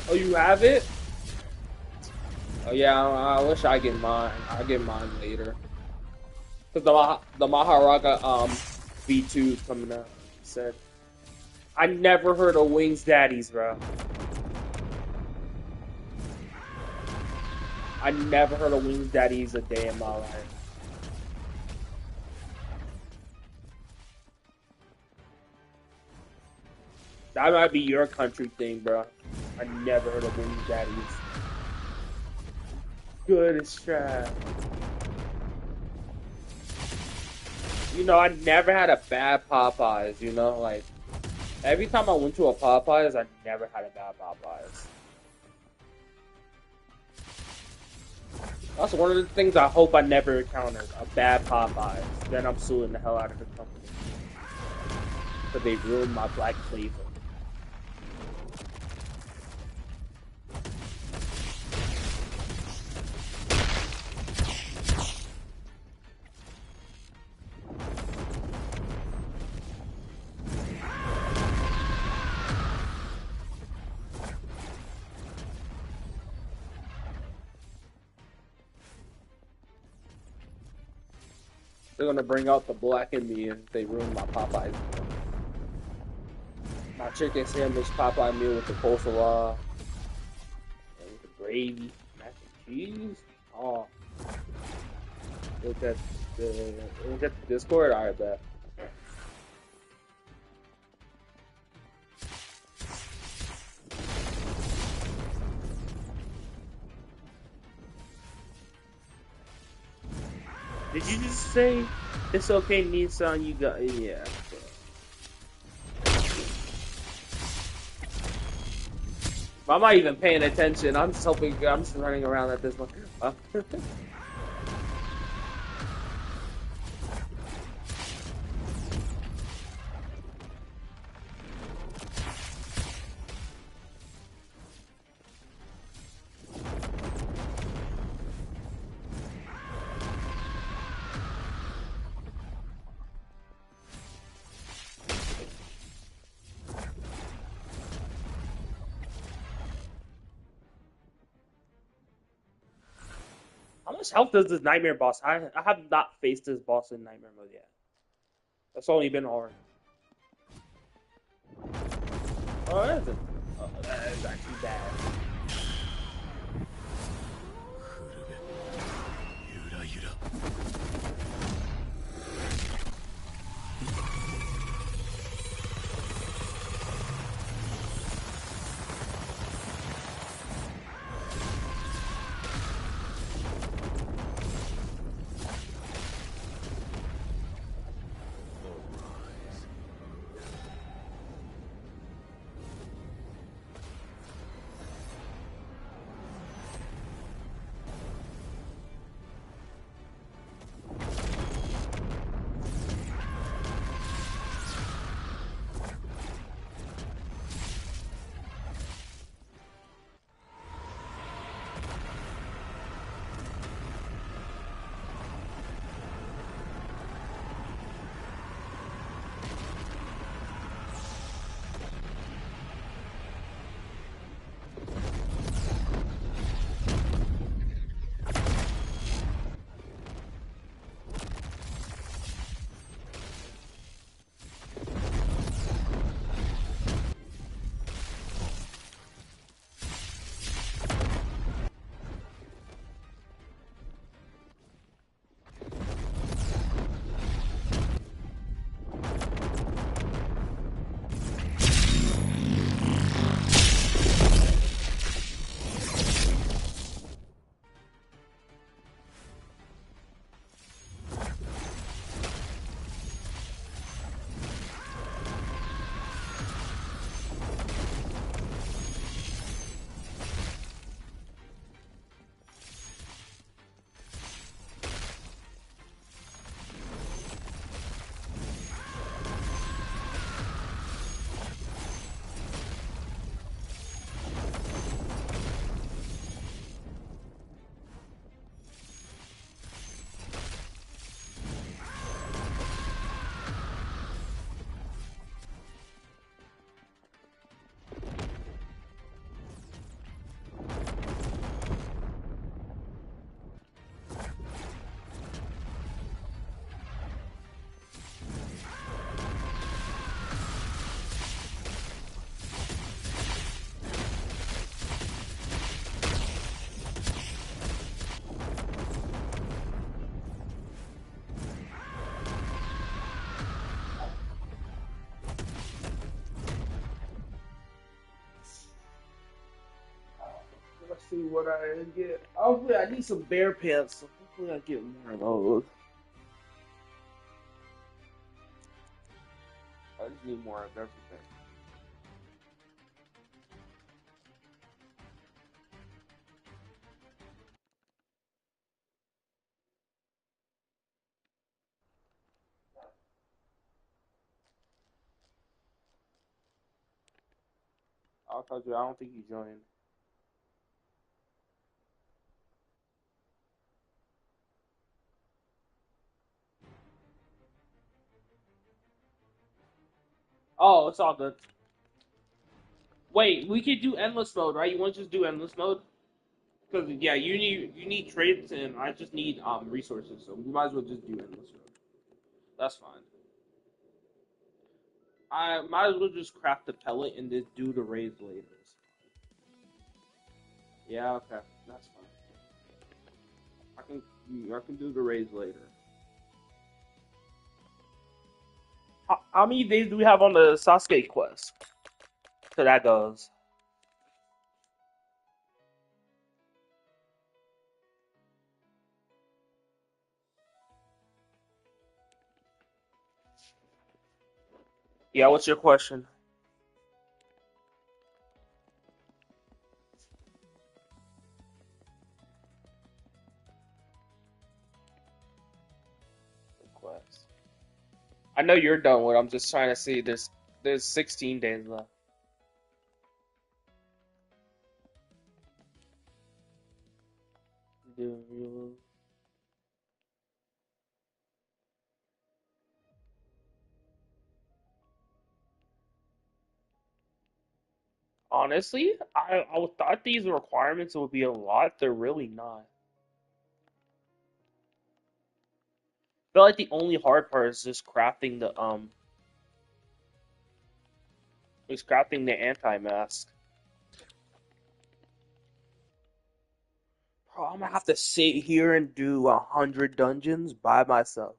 Oh, you have it? Oh yeah, I wish I get mine. I get mine later. Cause the Maharaga V2 is coming out. Said I never heard of Wings Daddies, bro. I never heard of Wings Daddies a day in my life. That might be your country thing, bro. I never heard of Wings Daddies. Good as trash. You know, I never had a bad Popeyes. You know, like every time I went to a Popeyes, I never had a bad Popeyes. That's one of the things I hope I never encounter, a bad Popeyes. Then I'm suing the hell out of the company. Because they ruined my black flavor. They're gonna bring out the black in me and they ruin my Popeyes meal. My chicken sandwich Popeye meal with the coleslaw and with the gravy, mac and cheese. Oh, look at look at the Discord. I bet. Did you just say it's okay, Nissan? You got yeah. I'm not even paying attention. I'm just hoping. I'm just running around at this point. How much health does this nightmare boss? I have not faced this boss in nightmare mode yet. That's only been hard. Oh, that isn't. Oh, that is actually bad. what I get. Hopefully, I need some bear pants. So hopefully, I get more of those. I just need more of everything. I told you, I don't think you joined. Oh, it's all good. Wait, we could do endless mode, right? You want to just do endless mode? Because yeah, you need trades and I just need resources, so we might as well just do endless mode. That's fine. I might as well just craft the pellet and just do the raids later. Yeah, okay, that's fine. I can do the raids later. How many days do we have on the Sasuke quest? So that goes. Yeah, what's your question? Quest. I know you're done with. I'm just trying to see. There's 16 days left. Honestly, I thought these requirements would be a lot. They're really not. I feel like the only hard part is just crafting the anti mask. Bro, I'm gonna have to sit here and do 100 dungeons by myself.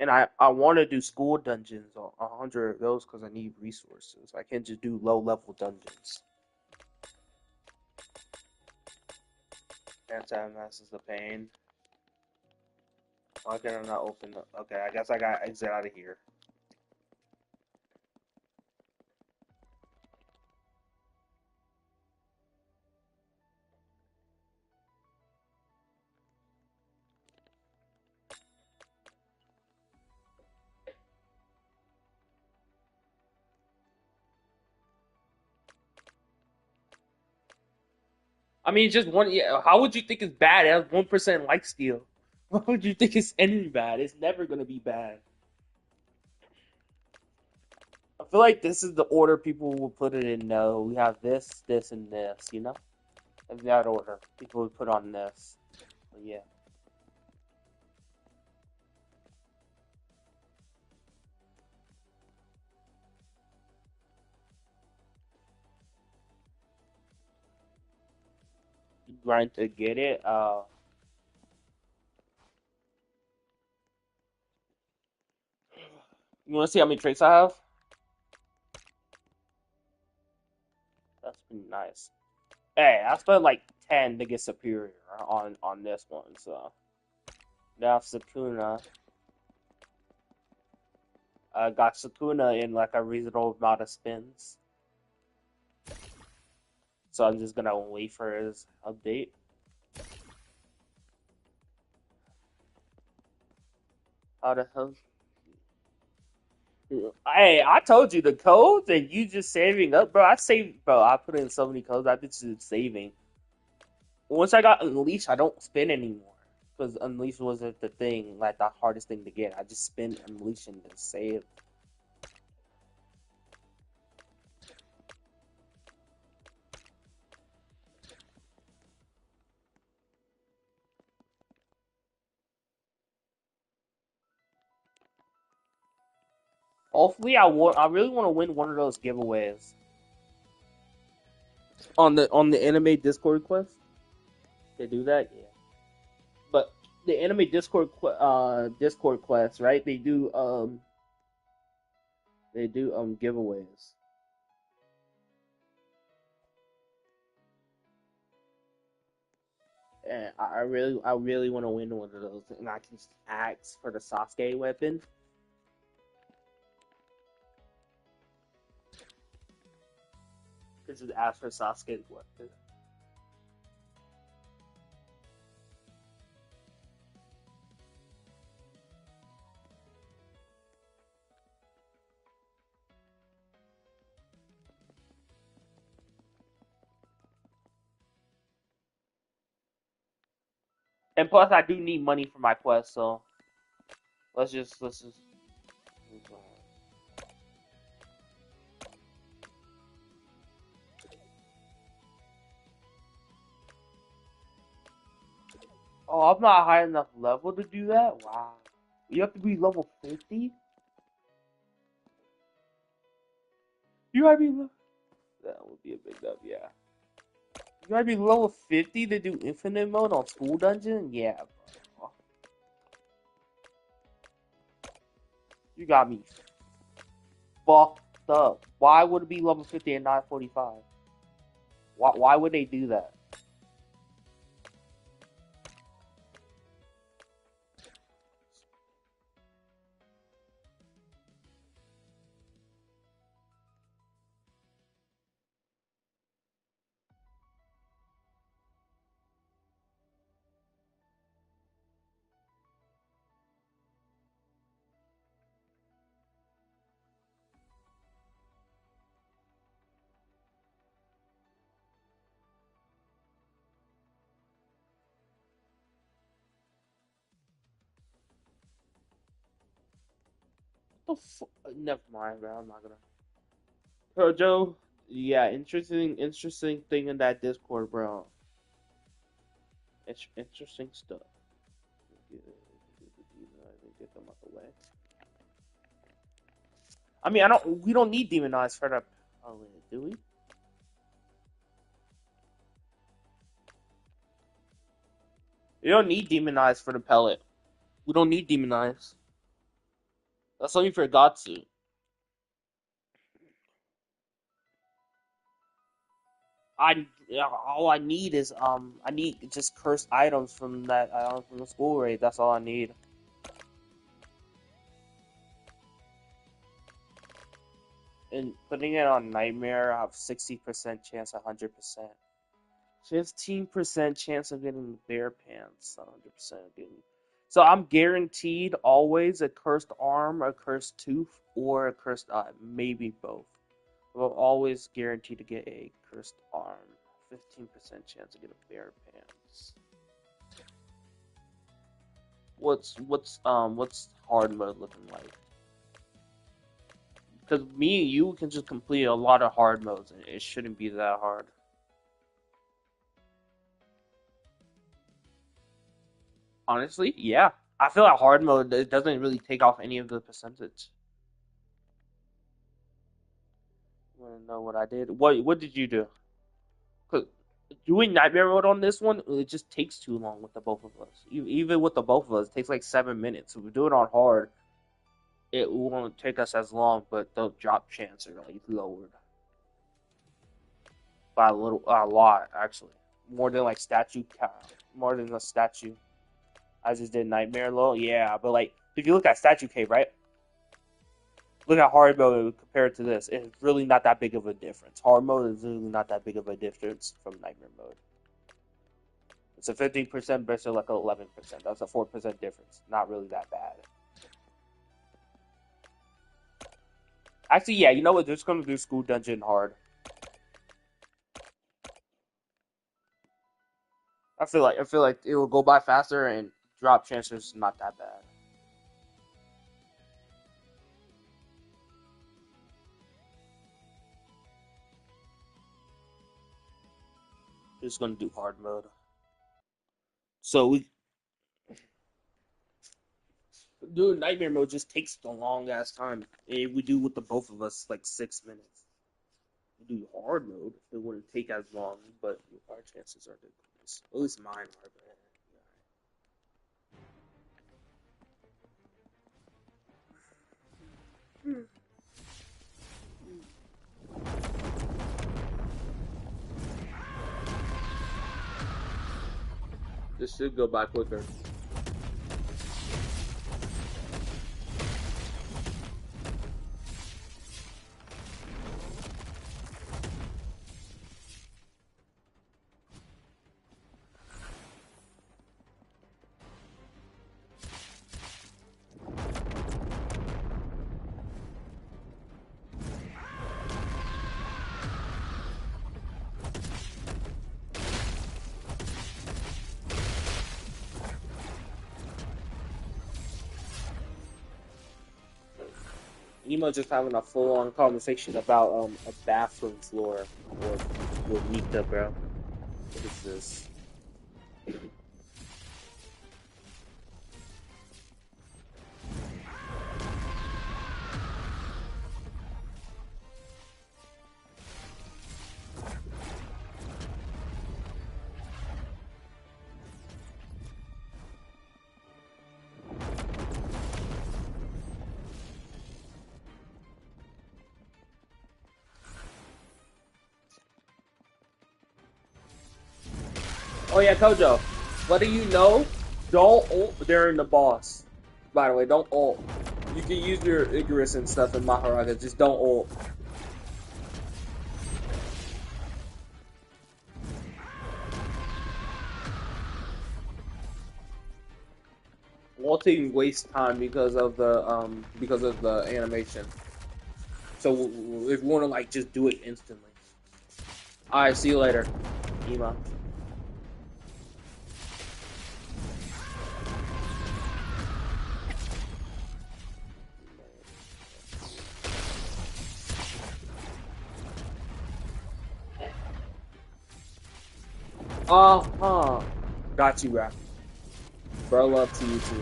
And I want to do school dungeons, 100 of those, because I need resources. I can't just do low level dungeons. Anti mask is a pain. Why can I not open the? Okay, I guess I gotta exit out of here. I mean, just one. Yeah, how would you think it's bad? It has 1% life steal. Why would you think it's any bad? It's never gonna be bad. I feel like this is the order people will put it in. No, we have this, this, and this. In that order, people would put on this. But yeah, you grind to get it. You want to see how many traits I have? That's been nice. Hey, I spent like 10 to get superior on this one. So now Sukuna, I got Sukuna in like a reasonable amount of spins. So I'm just gonna wait for his update. How the hell? Hey, I told you the codes and you just saving up, bro. I saved, bro. I put in so many codes. I've been just saving. Once I got Unleashed, I don't spin anymore because Unleashed wasn't the thing, like the hardest thing to get. I just spin Unleashed and just save. Hopefully, I really want to win one of those giveaways on the anime Discord quest. They do that, yeah. But the anime Discord quest, right? They do giveaways. And I really want to win one of those, and I can just ask for the Sasuke weapon. Just ask for Sasuke's weapon. And plus, I do need money for my quest, so let's just. Oh, I'm not high enough level to do that. Wow, you have to be level 50. You gotta be. That would be a big dub, yeah. You gotta be level 50 to do infinite mode on school dungeon? Yeah, bro. You got me fucked up. Why would it be level 50 and not 45? Why would they do that? What the fuck? Never mind, bro. I'm not gonna. Joe, yeah, interesting thing in that Discord, bro. It's interesting stuff. Get them out the way. I mean, we don't need demon eyes for the. Oh, wait, do we? You don't need demon eyes for the pellet. We don't need demon eyes. That's only for Gatsu. All I need is I need just cursed items from that from the school raid. That's all I need. And putting it on Nightmare, I have 60% chance, 100%. 15% chance of getting the bear pants, 100% getting. So I'm guaranteed always a cursed arm, a cursed tooth, or a cursed eye. Maybe both. But I'm always guaranteed to get a cursed arm. 15% chance to get a bear pants. What's hard mode looking like? Because me and you can just complete a lot of hard modes, and it shouldn't be that hard. Honestly, yeah. I feel like hard mode it doesn't really take off any of the percentage. Want to know what I did? What did you do? Cause doing nightmare mode on this one, it just takes too long with the both of us. Even with the both of us, it takes like 7 minutes. If we do it on hard, it won't take us as long, but the drop chance are like lowered by a lot actually, more than like statue count, more than the statue. I just did nightmare low, yeah, but like if you look at statue cave, right? Look at hard mode compared to this. It's really not that big of a difference. Hard mode is really not that big of a difference from nightmare mode. It's a 15% versus like 11%. That's a 4% difference. Not really that bad. Actually, yeah, you know what? They're just gonna do school dungeon hard. I feel like it will go by faster and drop chances not that bad. Just gonna do hard mode. So we doing nightmare mode just takes a long ass time. We do with the both of us like 6 minutes. We do hard mode, it wouldn't take as long, but our chances are decreased. At least mine are. But yeah. This should go by quicker. Emo just having a full on conversation about a bathroom floor with Mika, bro. What is this? Oh yeah, Kojo. What do you know? Don't ult during the boss. By the way, don't ult. You can use your Icarus and stuff in Maharaga, just don't ult. Ulting waste time because of the animation. So if you want to like just do it instantly. All right, see you later, Ema. Uh-huh. Got you, bro. Bro, love to you too.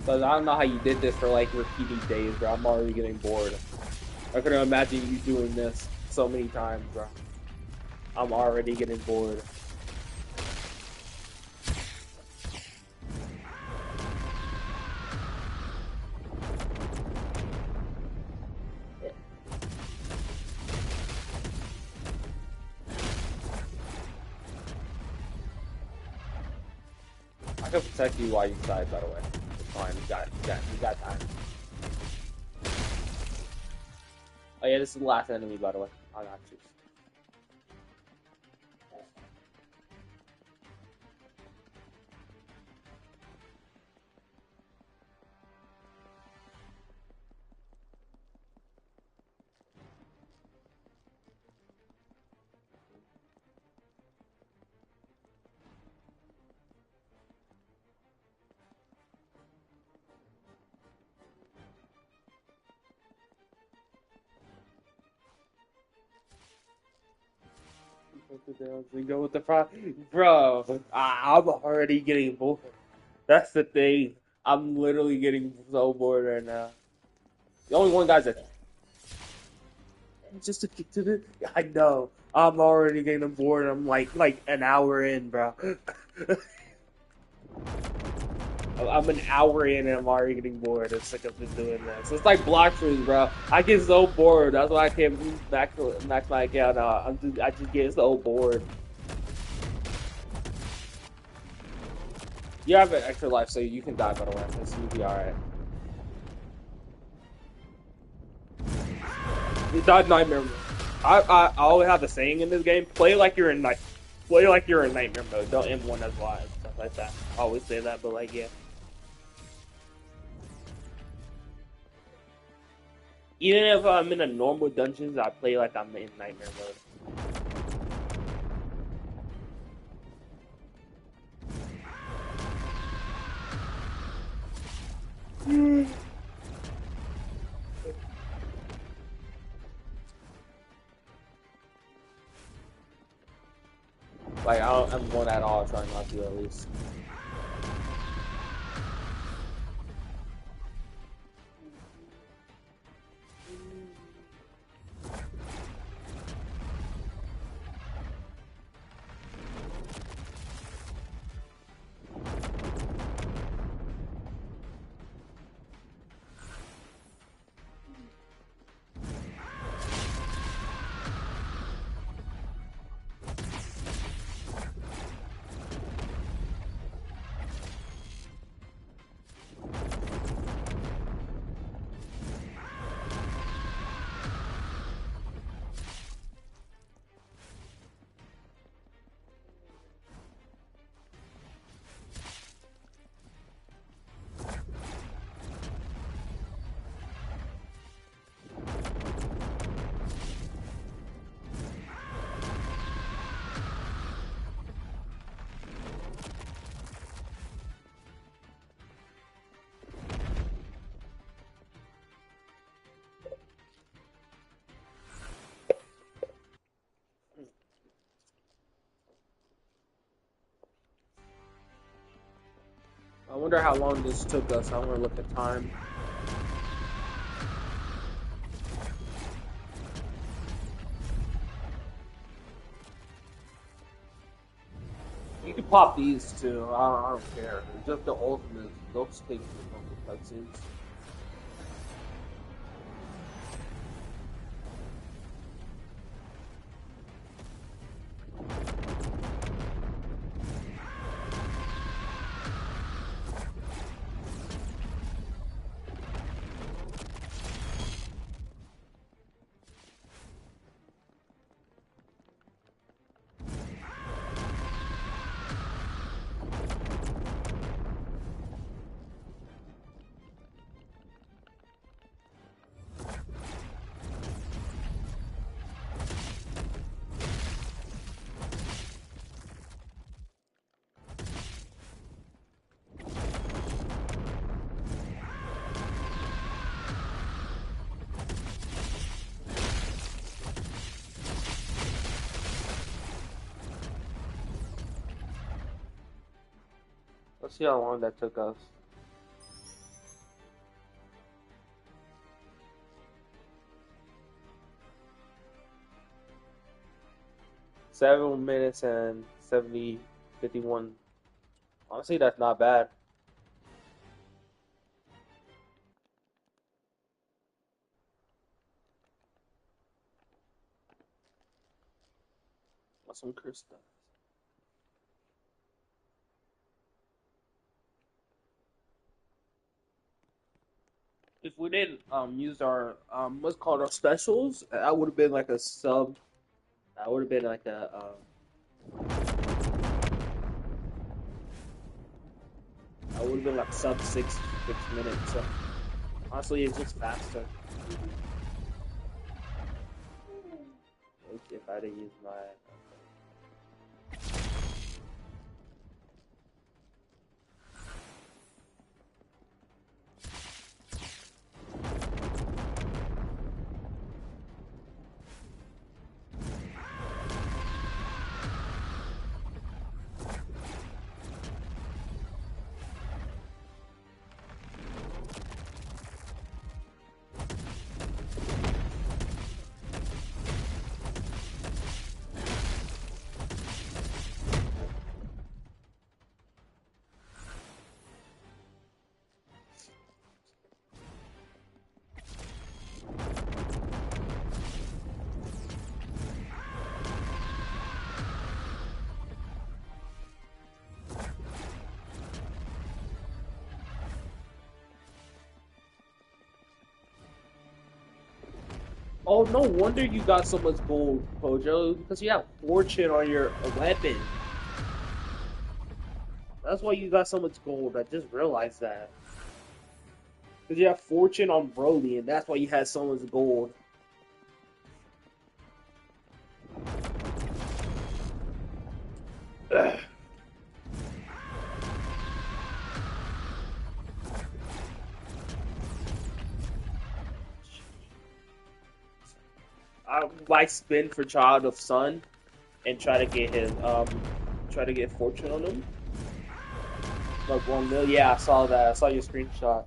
But I don't know how you did this for like repeating days, bro. I'm already getting bored. I couldn't imagine you doing this so many times, bro. I'm already getting bored. I can protect you while you side, by the way. It's fine. You got time. Oh yeah, this is the last enemy, by the way. I got you. We go with the pro, bro. I'm already getting bored. That's the thing. I'm literally getting so bored right now. The only one guy's that just to get to the. I know. I'm already getting bored. I'm like an hour in, bro. I'm an hour in and I'm already getting bored. I'm sick of just doing this. It's like block trees, bro. I get so bored. That's why I can't max my account out. I just get so bored. You have an extra life, so you can die. By the way, so you'll be all right. You died nightmare mode. I always have the saying in this game: play like you're in nightmare mode. Don't M1 as live, stuff like that. I always say that, but like yeah. Even if I'm in a normal dungeons, I play like I'm in nightmare mode. Like I'm one at all, trying not to at least. wonder how long this took us. I want to look at time. You can pop these too. I don't care. Just the ultimate. Those take the cutscenes. Let's see how long that took us. 7 minutes and 51. Honestly, that's not bad. That's some cursed stuff. If we didn't use our what's called our specials, that would have been like a sub. That would have been like a that would have been like sub 6 minutes. So honestly, it's just faster. If I didn't use my Oh, no wonder you got so much gold, Pojo, because you have fortune on your weapon. That's why you got so much gold. I just realized that. Because you have fortune on Broly, and that's why you had so much gold. Ugh. I might spin for Child of Sun and try to get fortune on him. Like 1 mil. Yeah, I saw that. I saw your screenshot.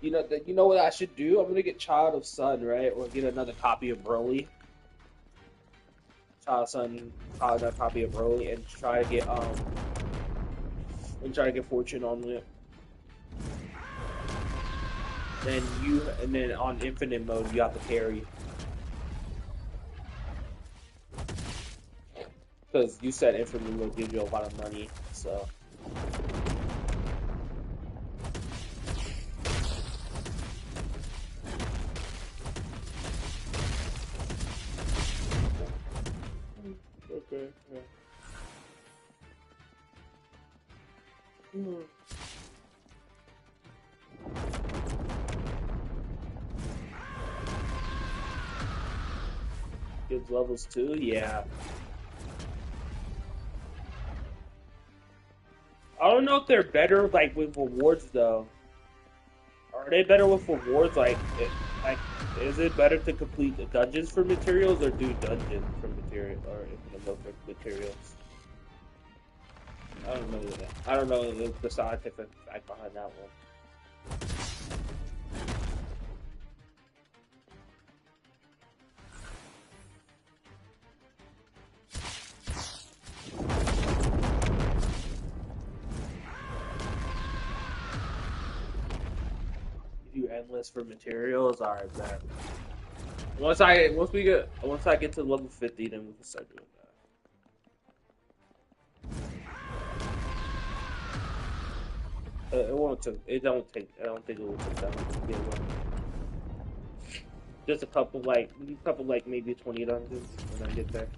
You know what I should do? I'm gonna get Child of Sun, right? Or get another copy of Broly. Child of Sun, another copy of Broly, and try to get fortune on it. And then on infinite mode, you have to carry because you said infinite mode gives you a lot of money. So okay, yeah. Gives levels too. Yeah. I don't know if they're better like with rewards though. Are they better with rewards? Like, is it better to complete the dungeons for materials or do dungeons for material or infinite mode for materials? I don't know that. I don't know the scientific fact behind that one. You do endless for materials. All right, man. Once I get to level 50, then we can start doing that. It won't take. It don't take. I don't think it will take that long to get one. Just a couple like maybe 20 dungeons when I get there.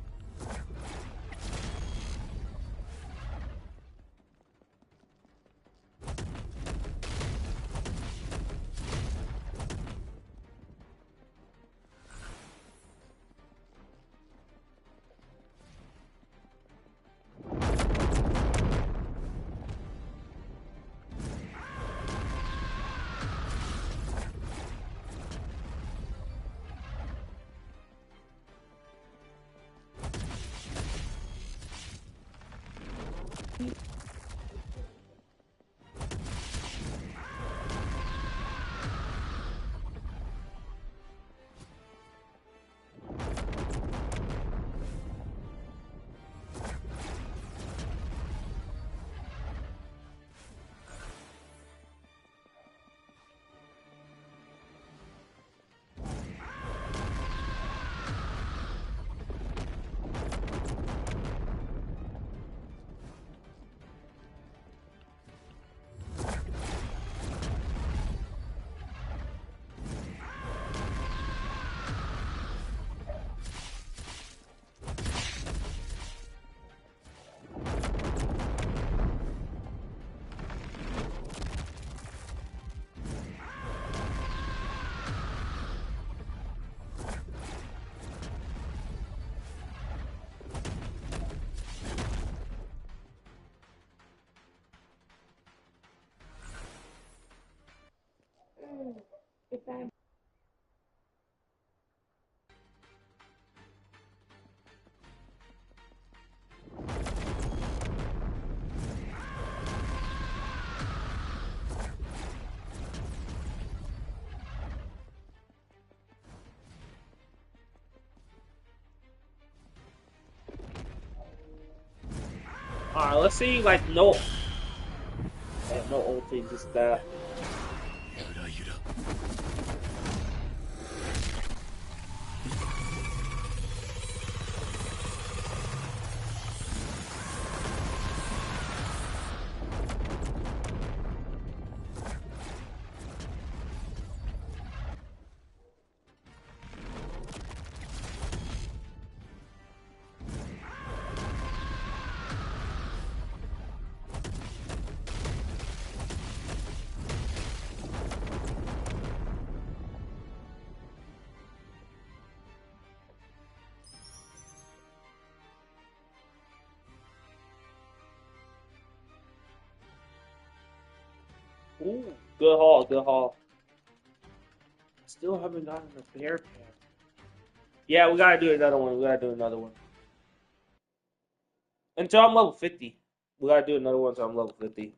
All right, let's see. Like no ulti, just that. Ooh, good haul, good haul. Still haven't gotten a bear pack. Yeah, we gotta do another one. We gotta do another one until I'm level 50. We gotta do another one until I'm level 50.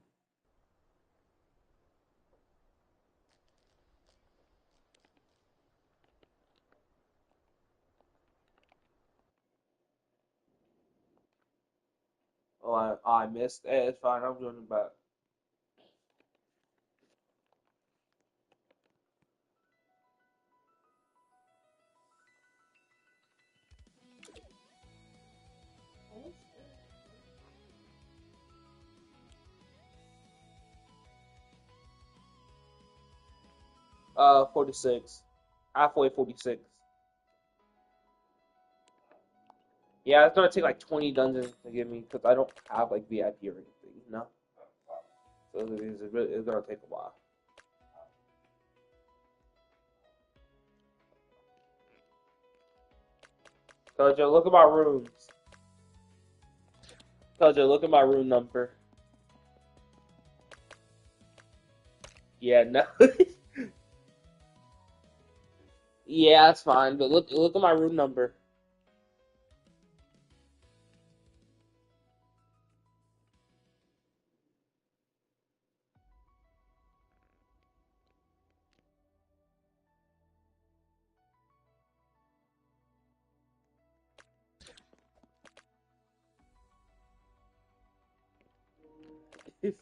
Oh, I missed. It's fine. I'm doing it back. 46. Halfway 46. Yeah, it's gonna take like 20 dungeons to get me because I don't have like VIP or anything, you know. So it's gonna take a while. Kojo, look at my rooms. Kojo, look at my room number. Yeah, no. Yeah, that's fine. But look at my room number.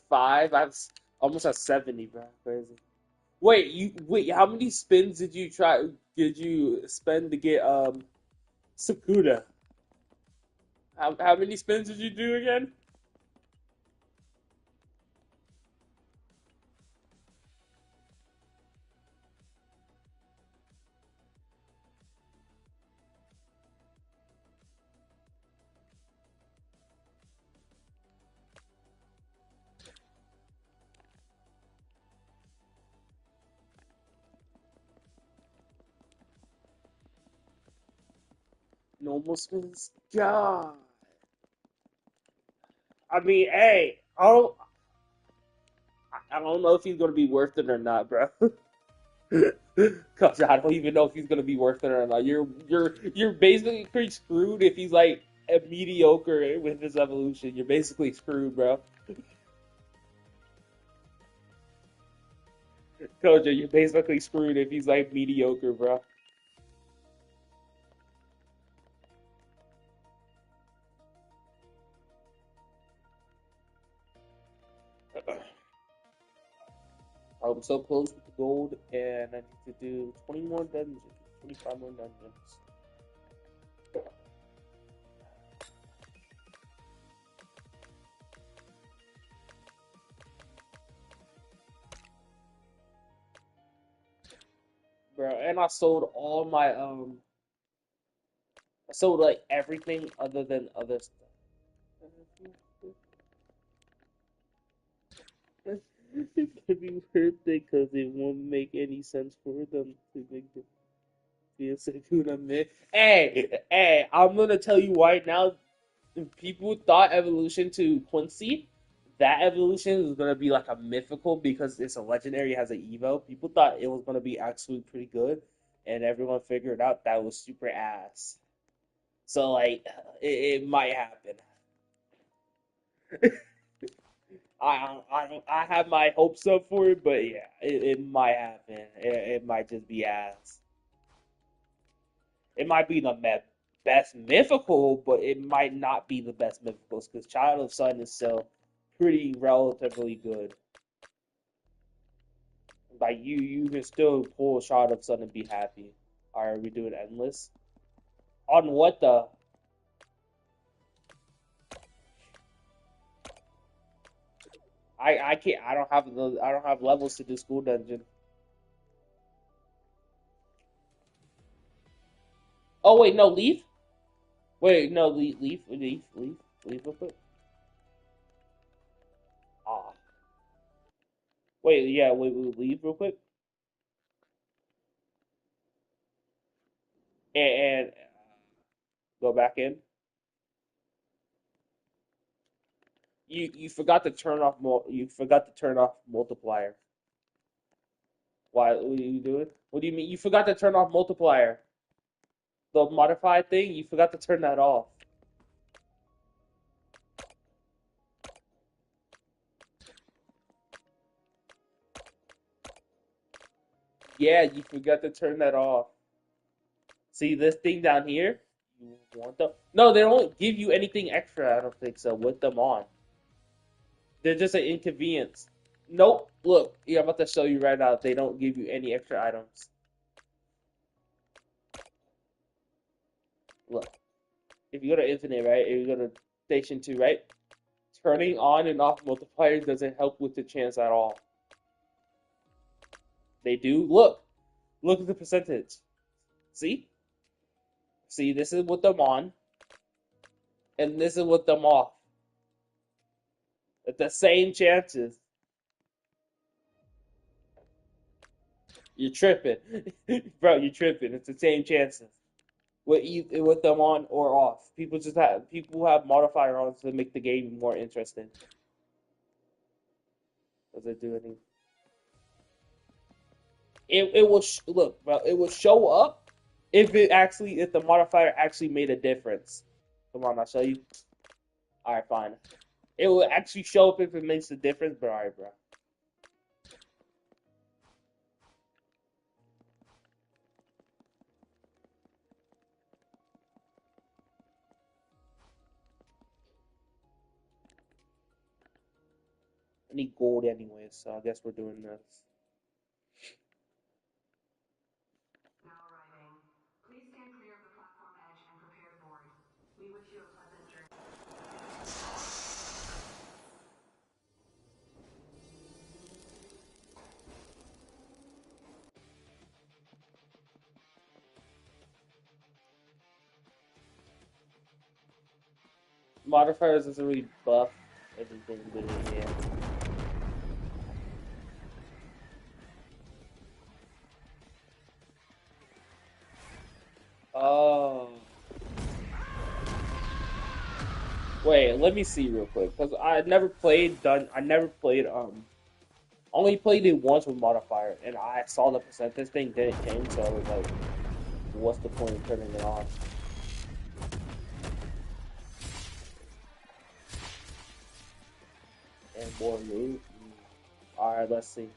5. Almost at 70, bro. Crazy. Wait. How many spins did you try? Did you spend to get Sakuda? How many spins did you do again? Normal spins. God. I mean, hey, I don't know if he's gonna be worth it or not, bro. Cause I don't even know if he's gonna be worth it or not. You're basically pretty screwed if he's like a mediocre with his evolution. You're basically screwed, bro. Koja, you're basically screwed if he's like mediocre, bro. I'm so close with the gold, and I need to do 20 more dungeons, 25 more dungeons. Bro, and I sold like everything other than other stuff. It could be worth it because it won't make any sense for them to make the Sakuna myth. Hey, I'm gonna tell you right now. People thought evolution to Quincy, that evolution was gonna be like a mythical because it's a legendary, has an Evo. People thought it was gonna be actually pretty good, and everyone figured out that was super ass. So like, it might happen. I have my hopes up for it, but yeah, it might happen. It might just be ass. It might be the best mythical, but it might not be the best mythicals because Child of Sun is still pretty relatively good. Like you can still pull Child of Sun and be happy. Are we doing endless? On what the? I can't. I don't have levels to do school dungeon. Oh wait, no leave. Wait, no leave real quick. Ah, wait, yeah, leave real quick and go back in. You forgot to turn off you forgot to turn off multiplier. Why? What are you doing? What do you mean? You forgot to turn off multiplier. The modified thing. You forgot to turn that off. Yeah, you forgot to turn that off. See this thing down here? You want them? No, they don't give you anything extra. I don't think so with them on. They're just an inconvenience. Nope. Look, yeah, I'm about to show you right now. They don't give you any extra items. Look, if you go to infinite, right? If you go to station 2, right? Turning on and off multipliers doesn't help with the chance at all. They do. Look at the percentage. See? See, this is with them on, and this is with them off. At the same chances. You're tripping, bro. You're tripping. It's the same chances with them on or off. People have modifier on to make the game more interesting. Does it do anything? It will look, bro. It will show up if the modifier actually made a difference. Come on, I'll show you. All right, fine. It will actually show up if it makes a difference. But all right, bro. need gold anyway, so I guess we're doing this. Now arriving. Please stand clear of the platform edge and prepare to board. We wish you a pleasant journey. Modifiers doesn't really buff everything, but yeah. Oh. Wait, let me see real quick, because I never played, only played it once with modifier, and I saw the percentage thing didn't change, so I was like, what's the point of turning it on? And more loot. Alright, let's see.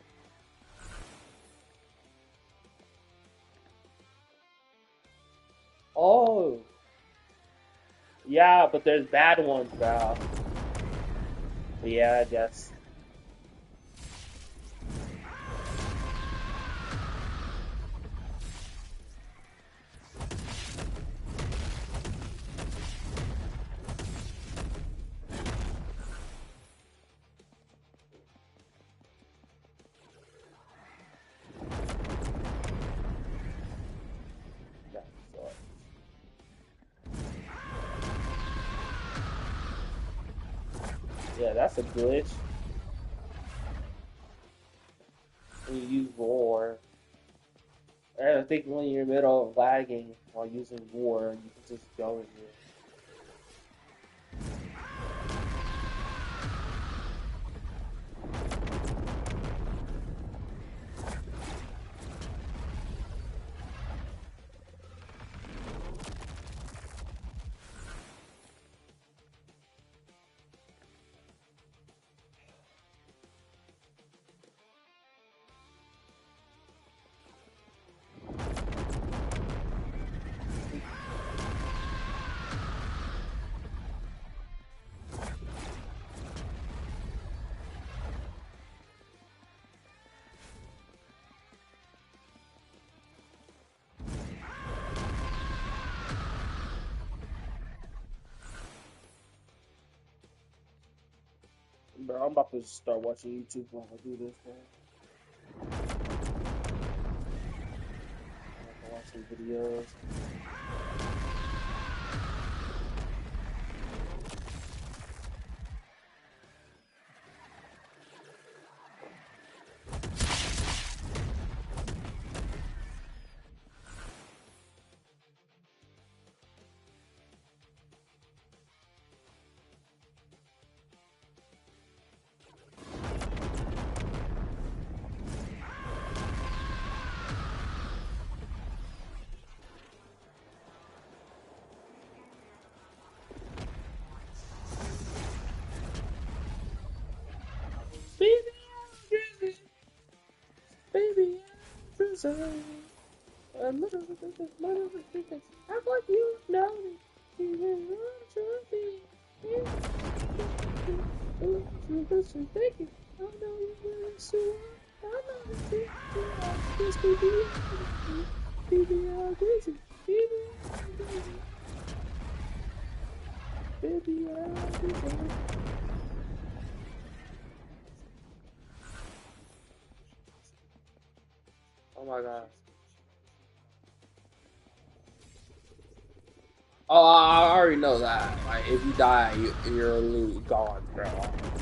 Oh. Yeah, but there's bad ones, bro. Yeah, I guess. That sucks. Yeah, that's a glitch. When you use war. I think when you're in the middle of lagging while using war, you can just go in here. Bro, I'm about to start watching YouTube while I do this, man. I'm gonna watch some videos. Baby, I'm dreaming. Baby, I'm deserving. I'm not thinking. I want you to know that you want to be. Thank you. I know you will soon. I know you feel this baby, I'm crazy. Baby, I'm crazy. Oh my god. Oh, I already know that. Like, if you die, you're gone, bro.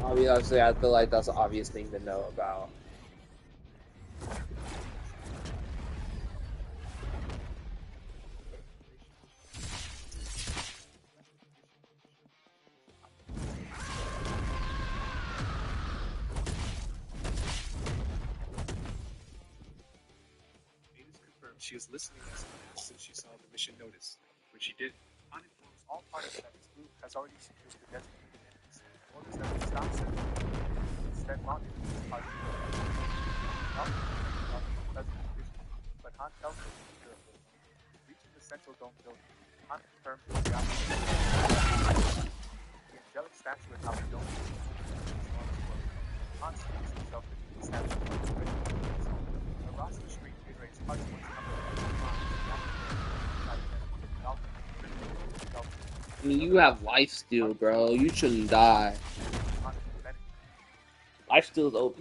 Obviously, I feel like that's an obvious thing to know about. Ada's confirmed she is listening as Han asked if she saw the mission notice, which she did. Han informs all parties that his group has already secured the designated enemies and orders them to stop sending them. Instead, rendezvous with the party. Malcolm is making pleasant conditions, but Han tells her to be careful. Reaching the central dome building, Han confirms that the operation. The angelic statue atop the dome is the only evidence on its work. Han steadies himself between the statues, ready to take his home. A roster screen reiterates parts once coming from Han, alongside Jenny, Falcon, Ridley, Delta. I mean, you have life steal, bro. You shouldn't die. Han is pathetic. Life steal is OP.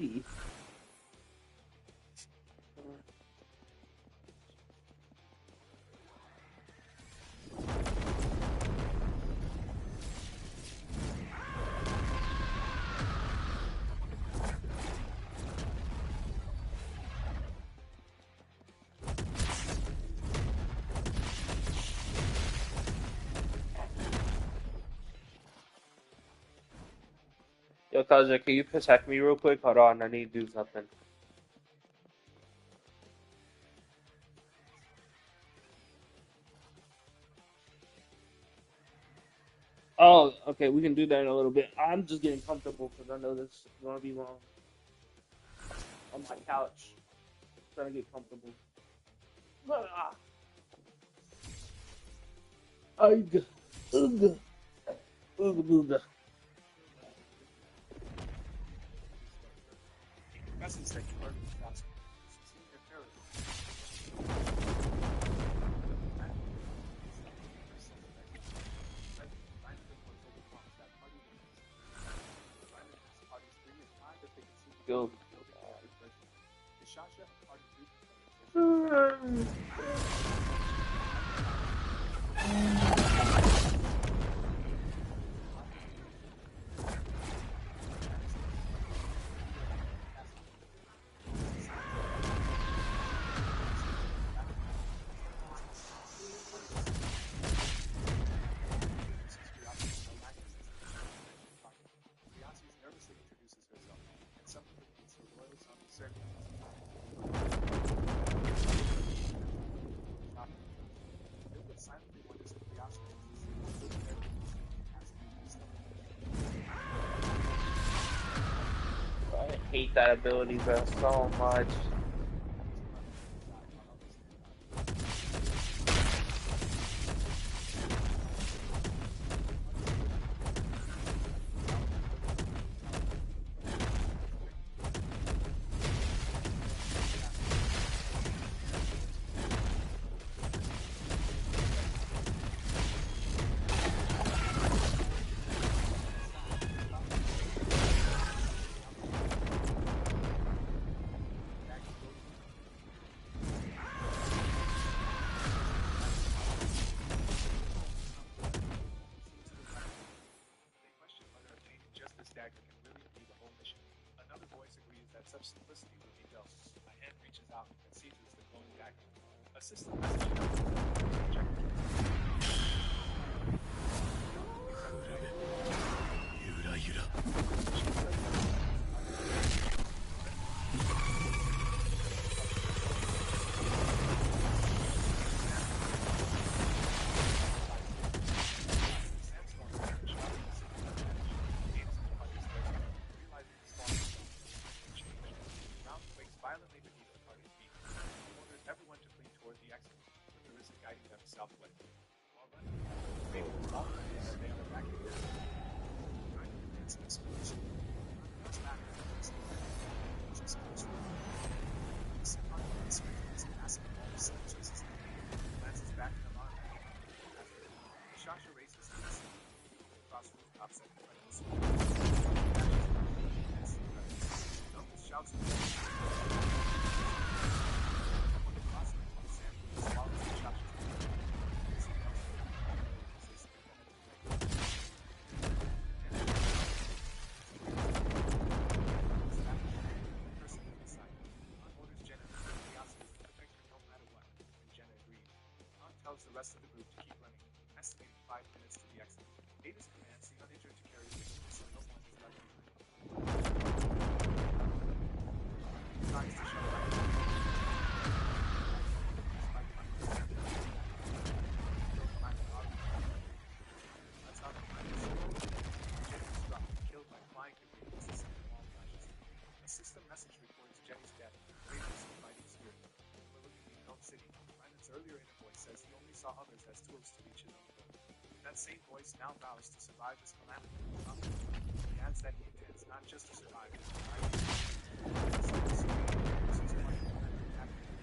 Yo, Kaja, can you protect me real quick? Hold on, I need to do something. Oh, okay, we can do that in a little bit. I'm just getting comfortable because I know this is gonna be long. On my couch, trying to get comfortable. Ah, ugh, ugh, ugh, ugh. He confesses that he murdered his master, succeeding in terrorism. Go. Is Shasha part of Greek? Nervously introduces herself and subsequently meets the royal zombie servant. Bilbo silently wonders if Curiosity is still there with his stuff. I hate that ability, bro, so much. Dagger can really be the whole mission. Another voice agrees that such simplicity would be dull. A hand reaches out and seizes the glowing dagger. A system message violently beneath the party's feet. He orders everyone to flee toward the exit, with Marissa guiding them southwest. While running, Raven is all as they are evacuated. Trying to advance an explosion. Comes back and takes the massive ball of sun chases him. Glances back in alarm. Shasha races to the sea. Across rooftops at the front of the school. Duncan shouts with tells the rest of the group to keep running, estimating 5 minutes to the exit. Ada's commands the uninjured to carry the team so no one is left behind. Tries to shut back. That's how the plan is. Jenny's struck, killed by flying debris as the second wall crashes. A system message records Jenny's death, Raven's fighting spirit. Overlooking the unknown city, Brandon's earlier inner voice says he only saw others as tools to reach his own goal. That same voice now vows to survive this calamity. The adds that he intends not just to survive, but to thrive. Season 1 had an attack on the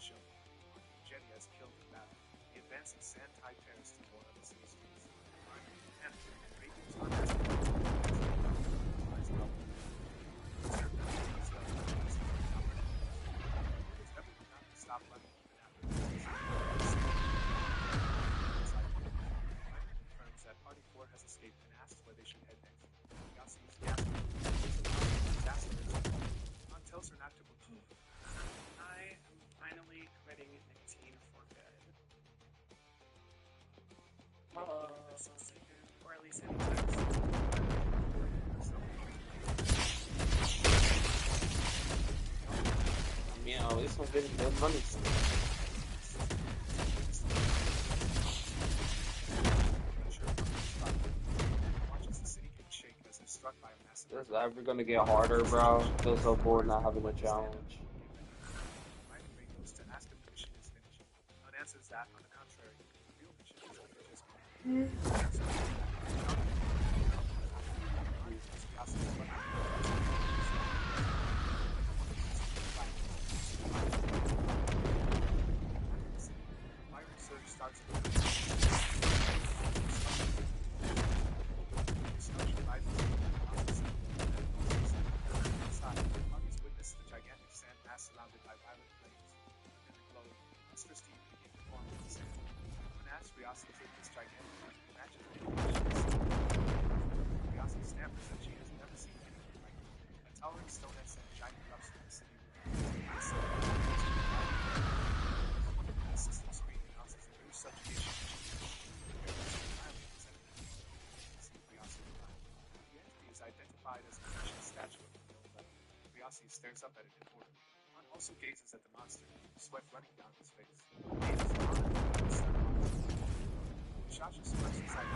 Jenny. Jenny has killed in battle. He advances sand-tied terrace to more of the city streets. And Radiant's unmasked lies out. There's everything not to stop running even after the confirms that Party 4 has escaped and asks where they should head next. Yassi's gasping. Disaster is unfolding. Han tells her not to move. I am finally quitting nicotine for good. This will sicken, or at least anytime soon. Yeah, at least I'm getting good money. This is ever gonna get harder, bro. Feels so bored not having a challenge. Ryan radios to ask if the mission is finished. None answers that. On the contrary, the real mission is only just Fire surge starts witness the gigantic sand mass surrounded by violet flames. Within the glow, monstrous teeth begin to form in the sand. When asked Riasi's if this gigantic flame matches anything she has seen, Riasi stammers that she has never seen anything like it. A towering stone that sent giant erupts from the city roof. A system screen announces a new subjugation The entity is identified as an ancient statue of the middle level. Riasi stares up at it in horror. Han also gazes at the monster, sweat running down his face. Shasha smirks inside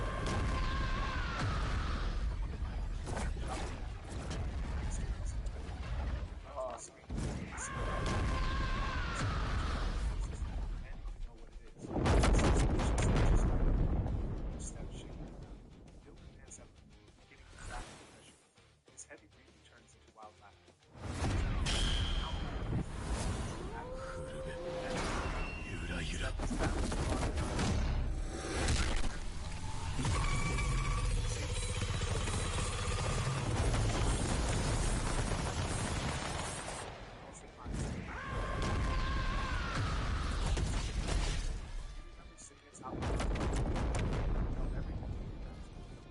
His heavy breathing turns into wild laughter.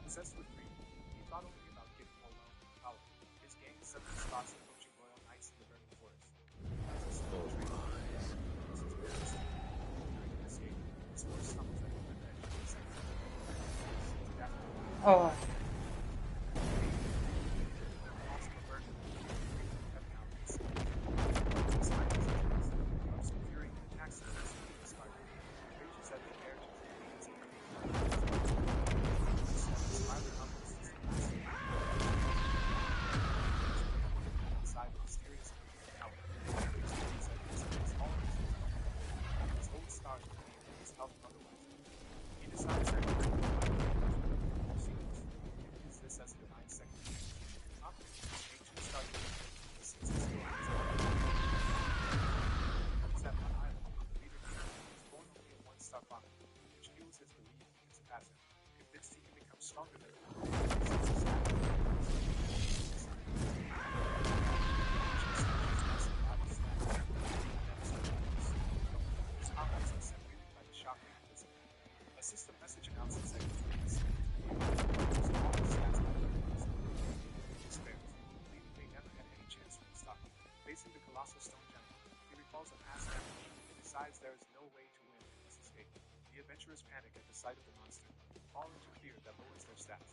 Obsessed with greed, he thought only about getting more wealth and power. His gang suddenly spots approaching royal knights in the burning forest. Oh. Convinced he can become stronger than him. A system message announces that he's all the stats by the despairs, believing they never had any chance to stop him. Facing the colossal stone giant, he recalls a past damage and decides there is no way to win in this escape. The adventurers panic at the sight of the monster, fall into fear that lowers their stats.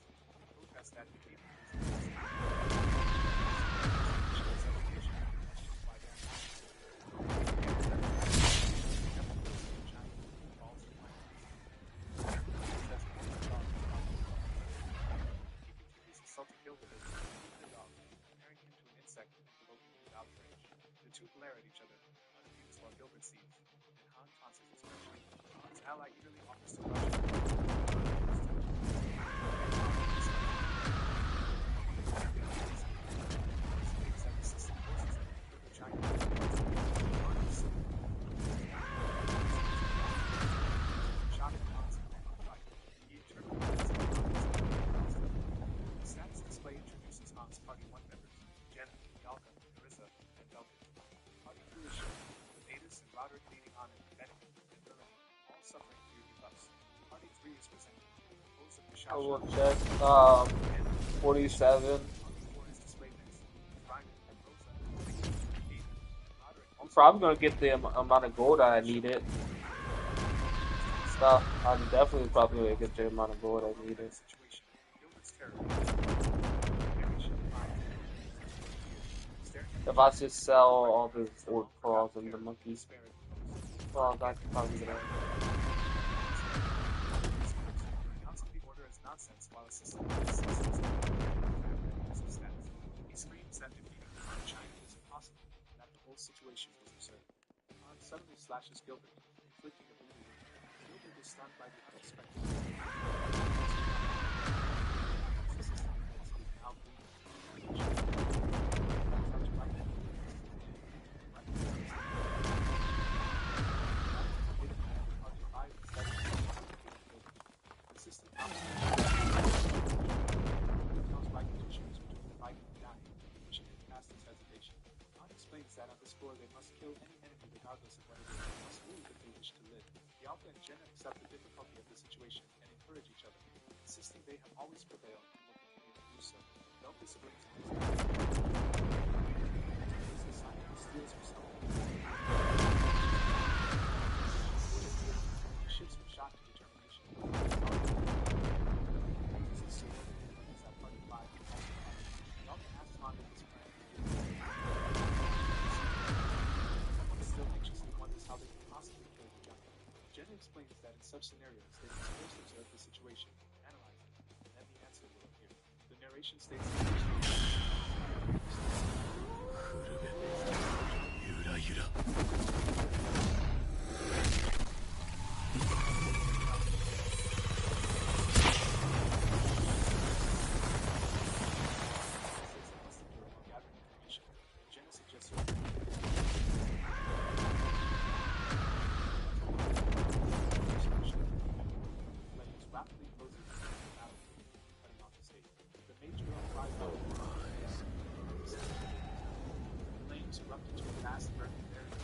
Protest that defeating ally eagerly offers to crush him. That the system forces them to kill the giant. Shot at Han's right. He interprets the status display introduces Han's Party 1 members, Jenna, Yalka, Marissa, and Belkin. Party 2 is shown, with Adis and Roderick leading on it, Benny, and Lily, all suffering few debuffs. Party 3 is presented, composed of I Bishasha, will check. 47. Party 4 is displayed next, with Ryan, Rosa, Aiden, Roderick. I'm probably gonna get the amount of gold I needed. So I'm definitely probably gonna get the amount of gold I needed. If I just sell all the orc claws and the monkey claws, I could probably get out. Announcing the order as nonsense while assisting he screams that defeating China is impossible and that the whole situation is absurd. Han suddenly slashes Gilbert, inflicting a brutal wound. Gilbert is stunned by the unexpected. Now the system comes right to choose between fighting and dying, which he can cast his hesitation. Han explains that on this floor they must kill any enemy regardless of what it is. They must move if they wish to live. Yalka and Jenna accept the difficulty of the situation and encourage each other, insisting they have always prevailed and will continue to do so. Belkis brings on his back. Steals for something. He shifts from shock to determination. Still anxiously wonders how they can possibly kill the giant. Jenna explains that in such scenarios, they must first observe the situation, analyze it, and then the answer will appear. The narration states Jenna suggests rapidly closing the battle, cutting off the stage. The major cries out. Flames erupt into a vast burning area.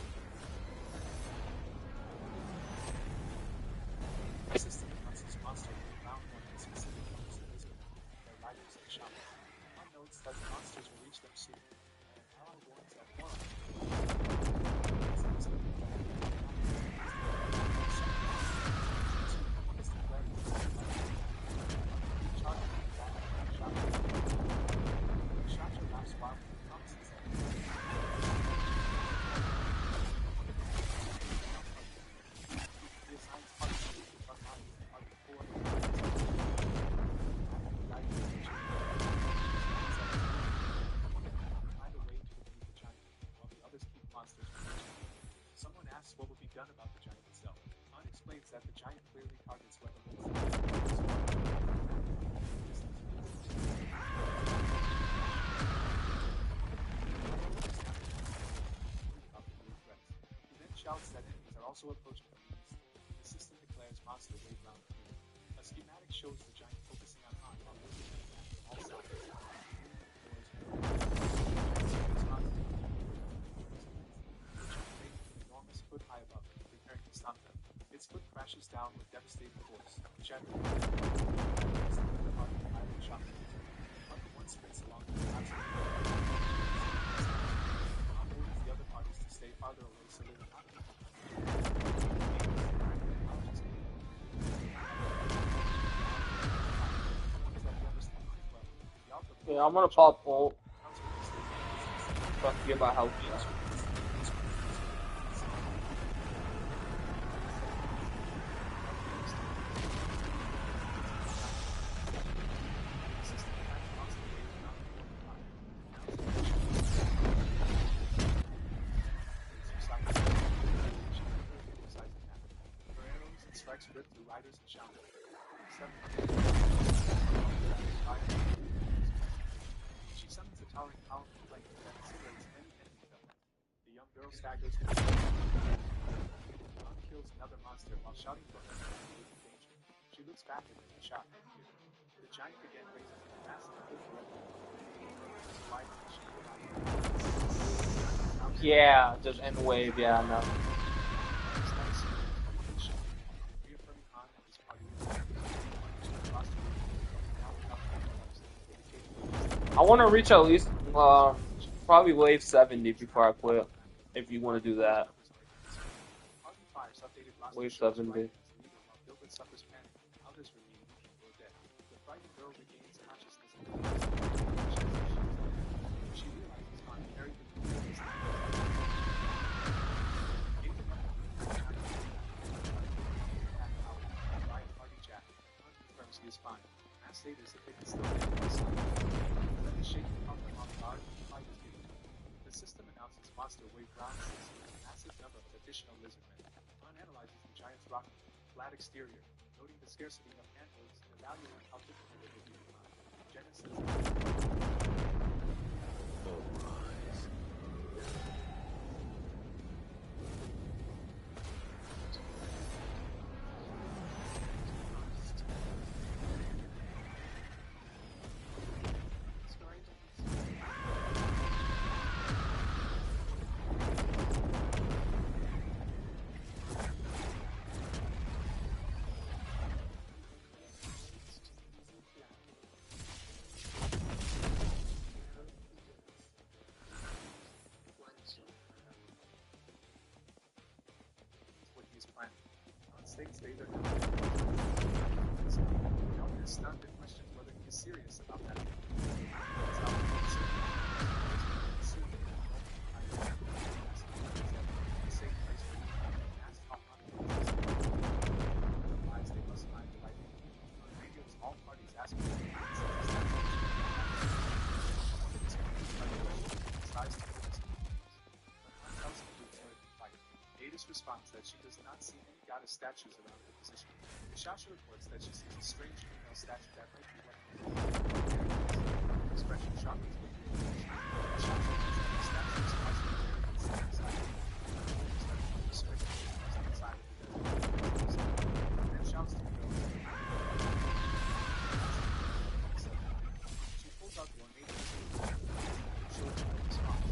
The system announces monster round one in specific numbers of Israel, their riders and shoppers. One notes that the monsters will reach them soon, and how ones at one. Someone asks what will be done about the giant itself. Han explains that the giant clearly targets weapons. He then shouts that enemies are also approaching from the east. The system declares monster wave round 3. A schematic shows the giant focusing on Han while moving from all sides. Foot high above, preparing to stop them. Its foot crashes down with devastating force, shattering the party island shock. One sprints along the collapse. Orders the other parties to stay farther away so they will not be. Yeah, I'm gonna pop ult. So I can get my health back. sparks rip through riders and shounders. She summons a towering column of flame that incinerates any enemies that way. The young girl staggers. Dawn kills another monster while shouting for her to avoid danger. She looks back at the shot. The giant again raises a massive cliff directly above her. Yeah, just end wave. Yeah, no. Reaffirming Han and his party. I want to reach at least probably wave 70 before I quit. If you want to do that, wave 70. Suffers panic. Others remain weak or dead. The frightened girl regains consciousness. She realizes Han carried the by a party jack. Han confirms he is fine. Ask Davis if they can still get the sun. Then the shaking caught them off guard and the fight is beginning. The system announces monster wave round 6 with a massive number of additional lizardmen. Han analyzes the giant's rock flat exterior, noting the scarcity of handholds and evaluating how difficult it will be to climb. Genesis. What he is planning. Han states they either have Elton is stunned and questions whether he is serious about that. They must find the right one. On radios, all parties ask for Davis responds that she does not see any goddess statues around her position. Shasha reports that she sees a strange female statue that might be what expression shocked is what Shasha knows that the statue is possibly carried inside and then shouts to the girls. She pulls out the ornate shows her response.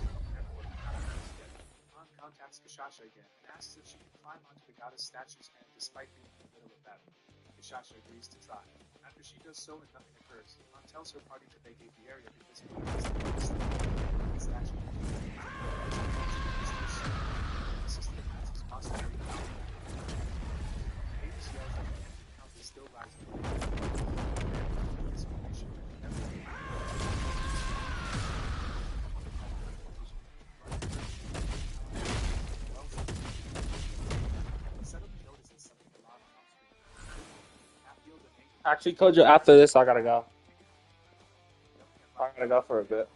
Han contacts Kashasha again and asks if she can climb onto the goddess statue's hand despite being in the middle of battle. Kashasha agrees to try. After she does so and nothing occurs, Han tells her party to vacate the area because he wants to get the statue. The system has his possible way down. Davis yells that the enemy count is still rising. This formation never Actually, Kojo, after this, I gotta go. I gotta go for a bit.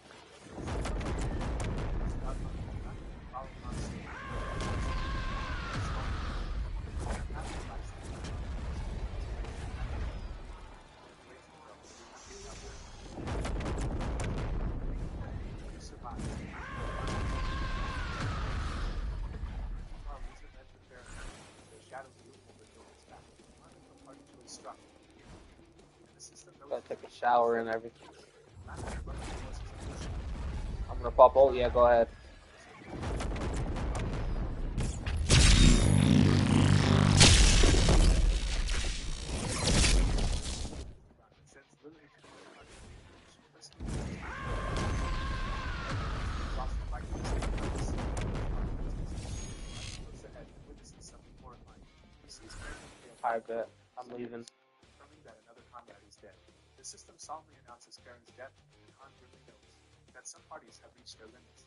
Gotta take a shower and everything. I'm gonna pop ult. Yeah, go ahead. I bet. I'm leaving. Confirming that another comrade is dead. The system solemnly announces Karen's death, and Han grimly knows that some parties have reached their limits.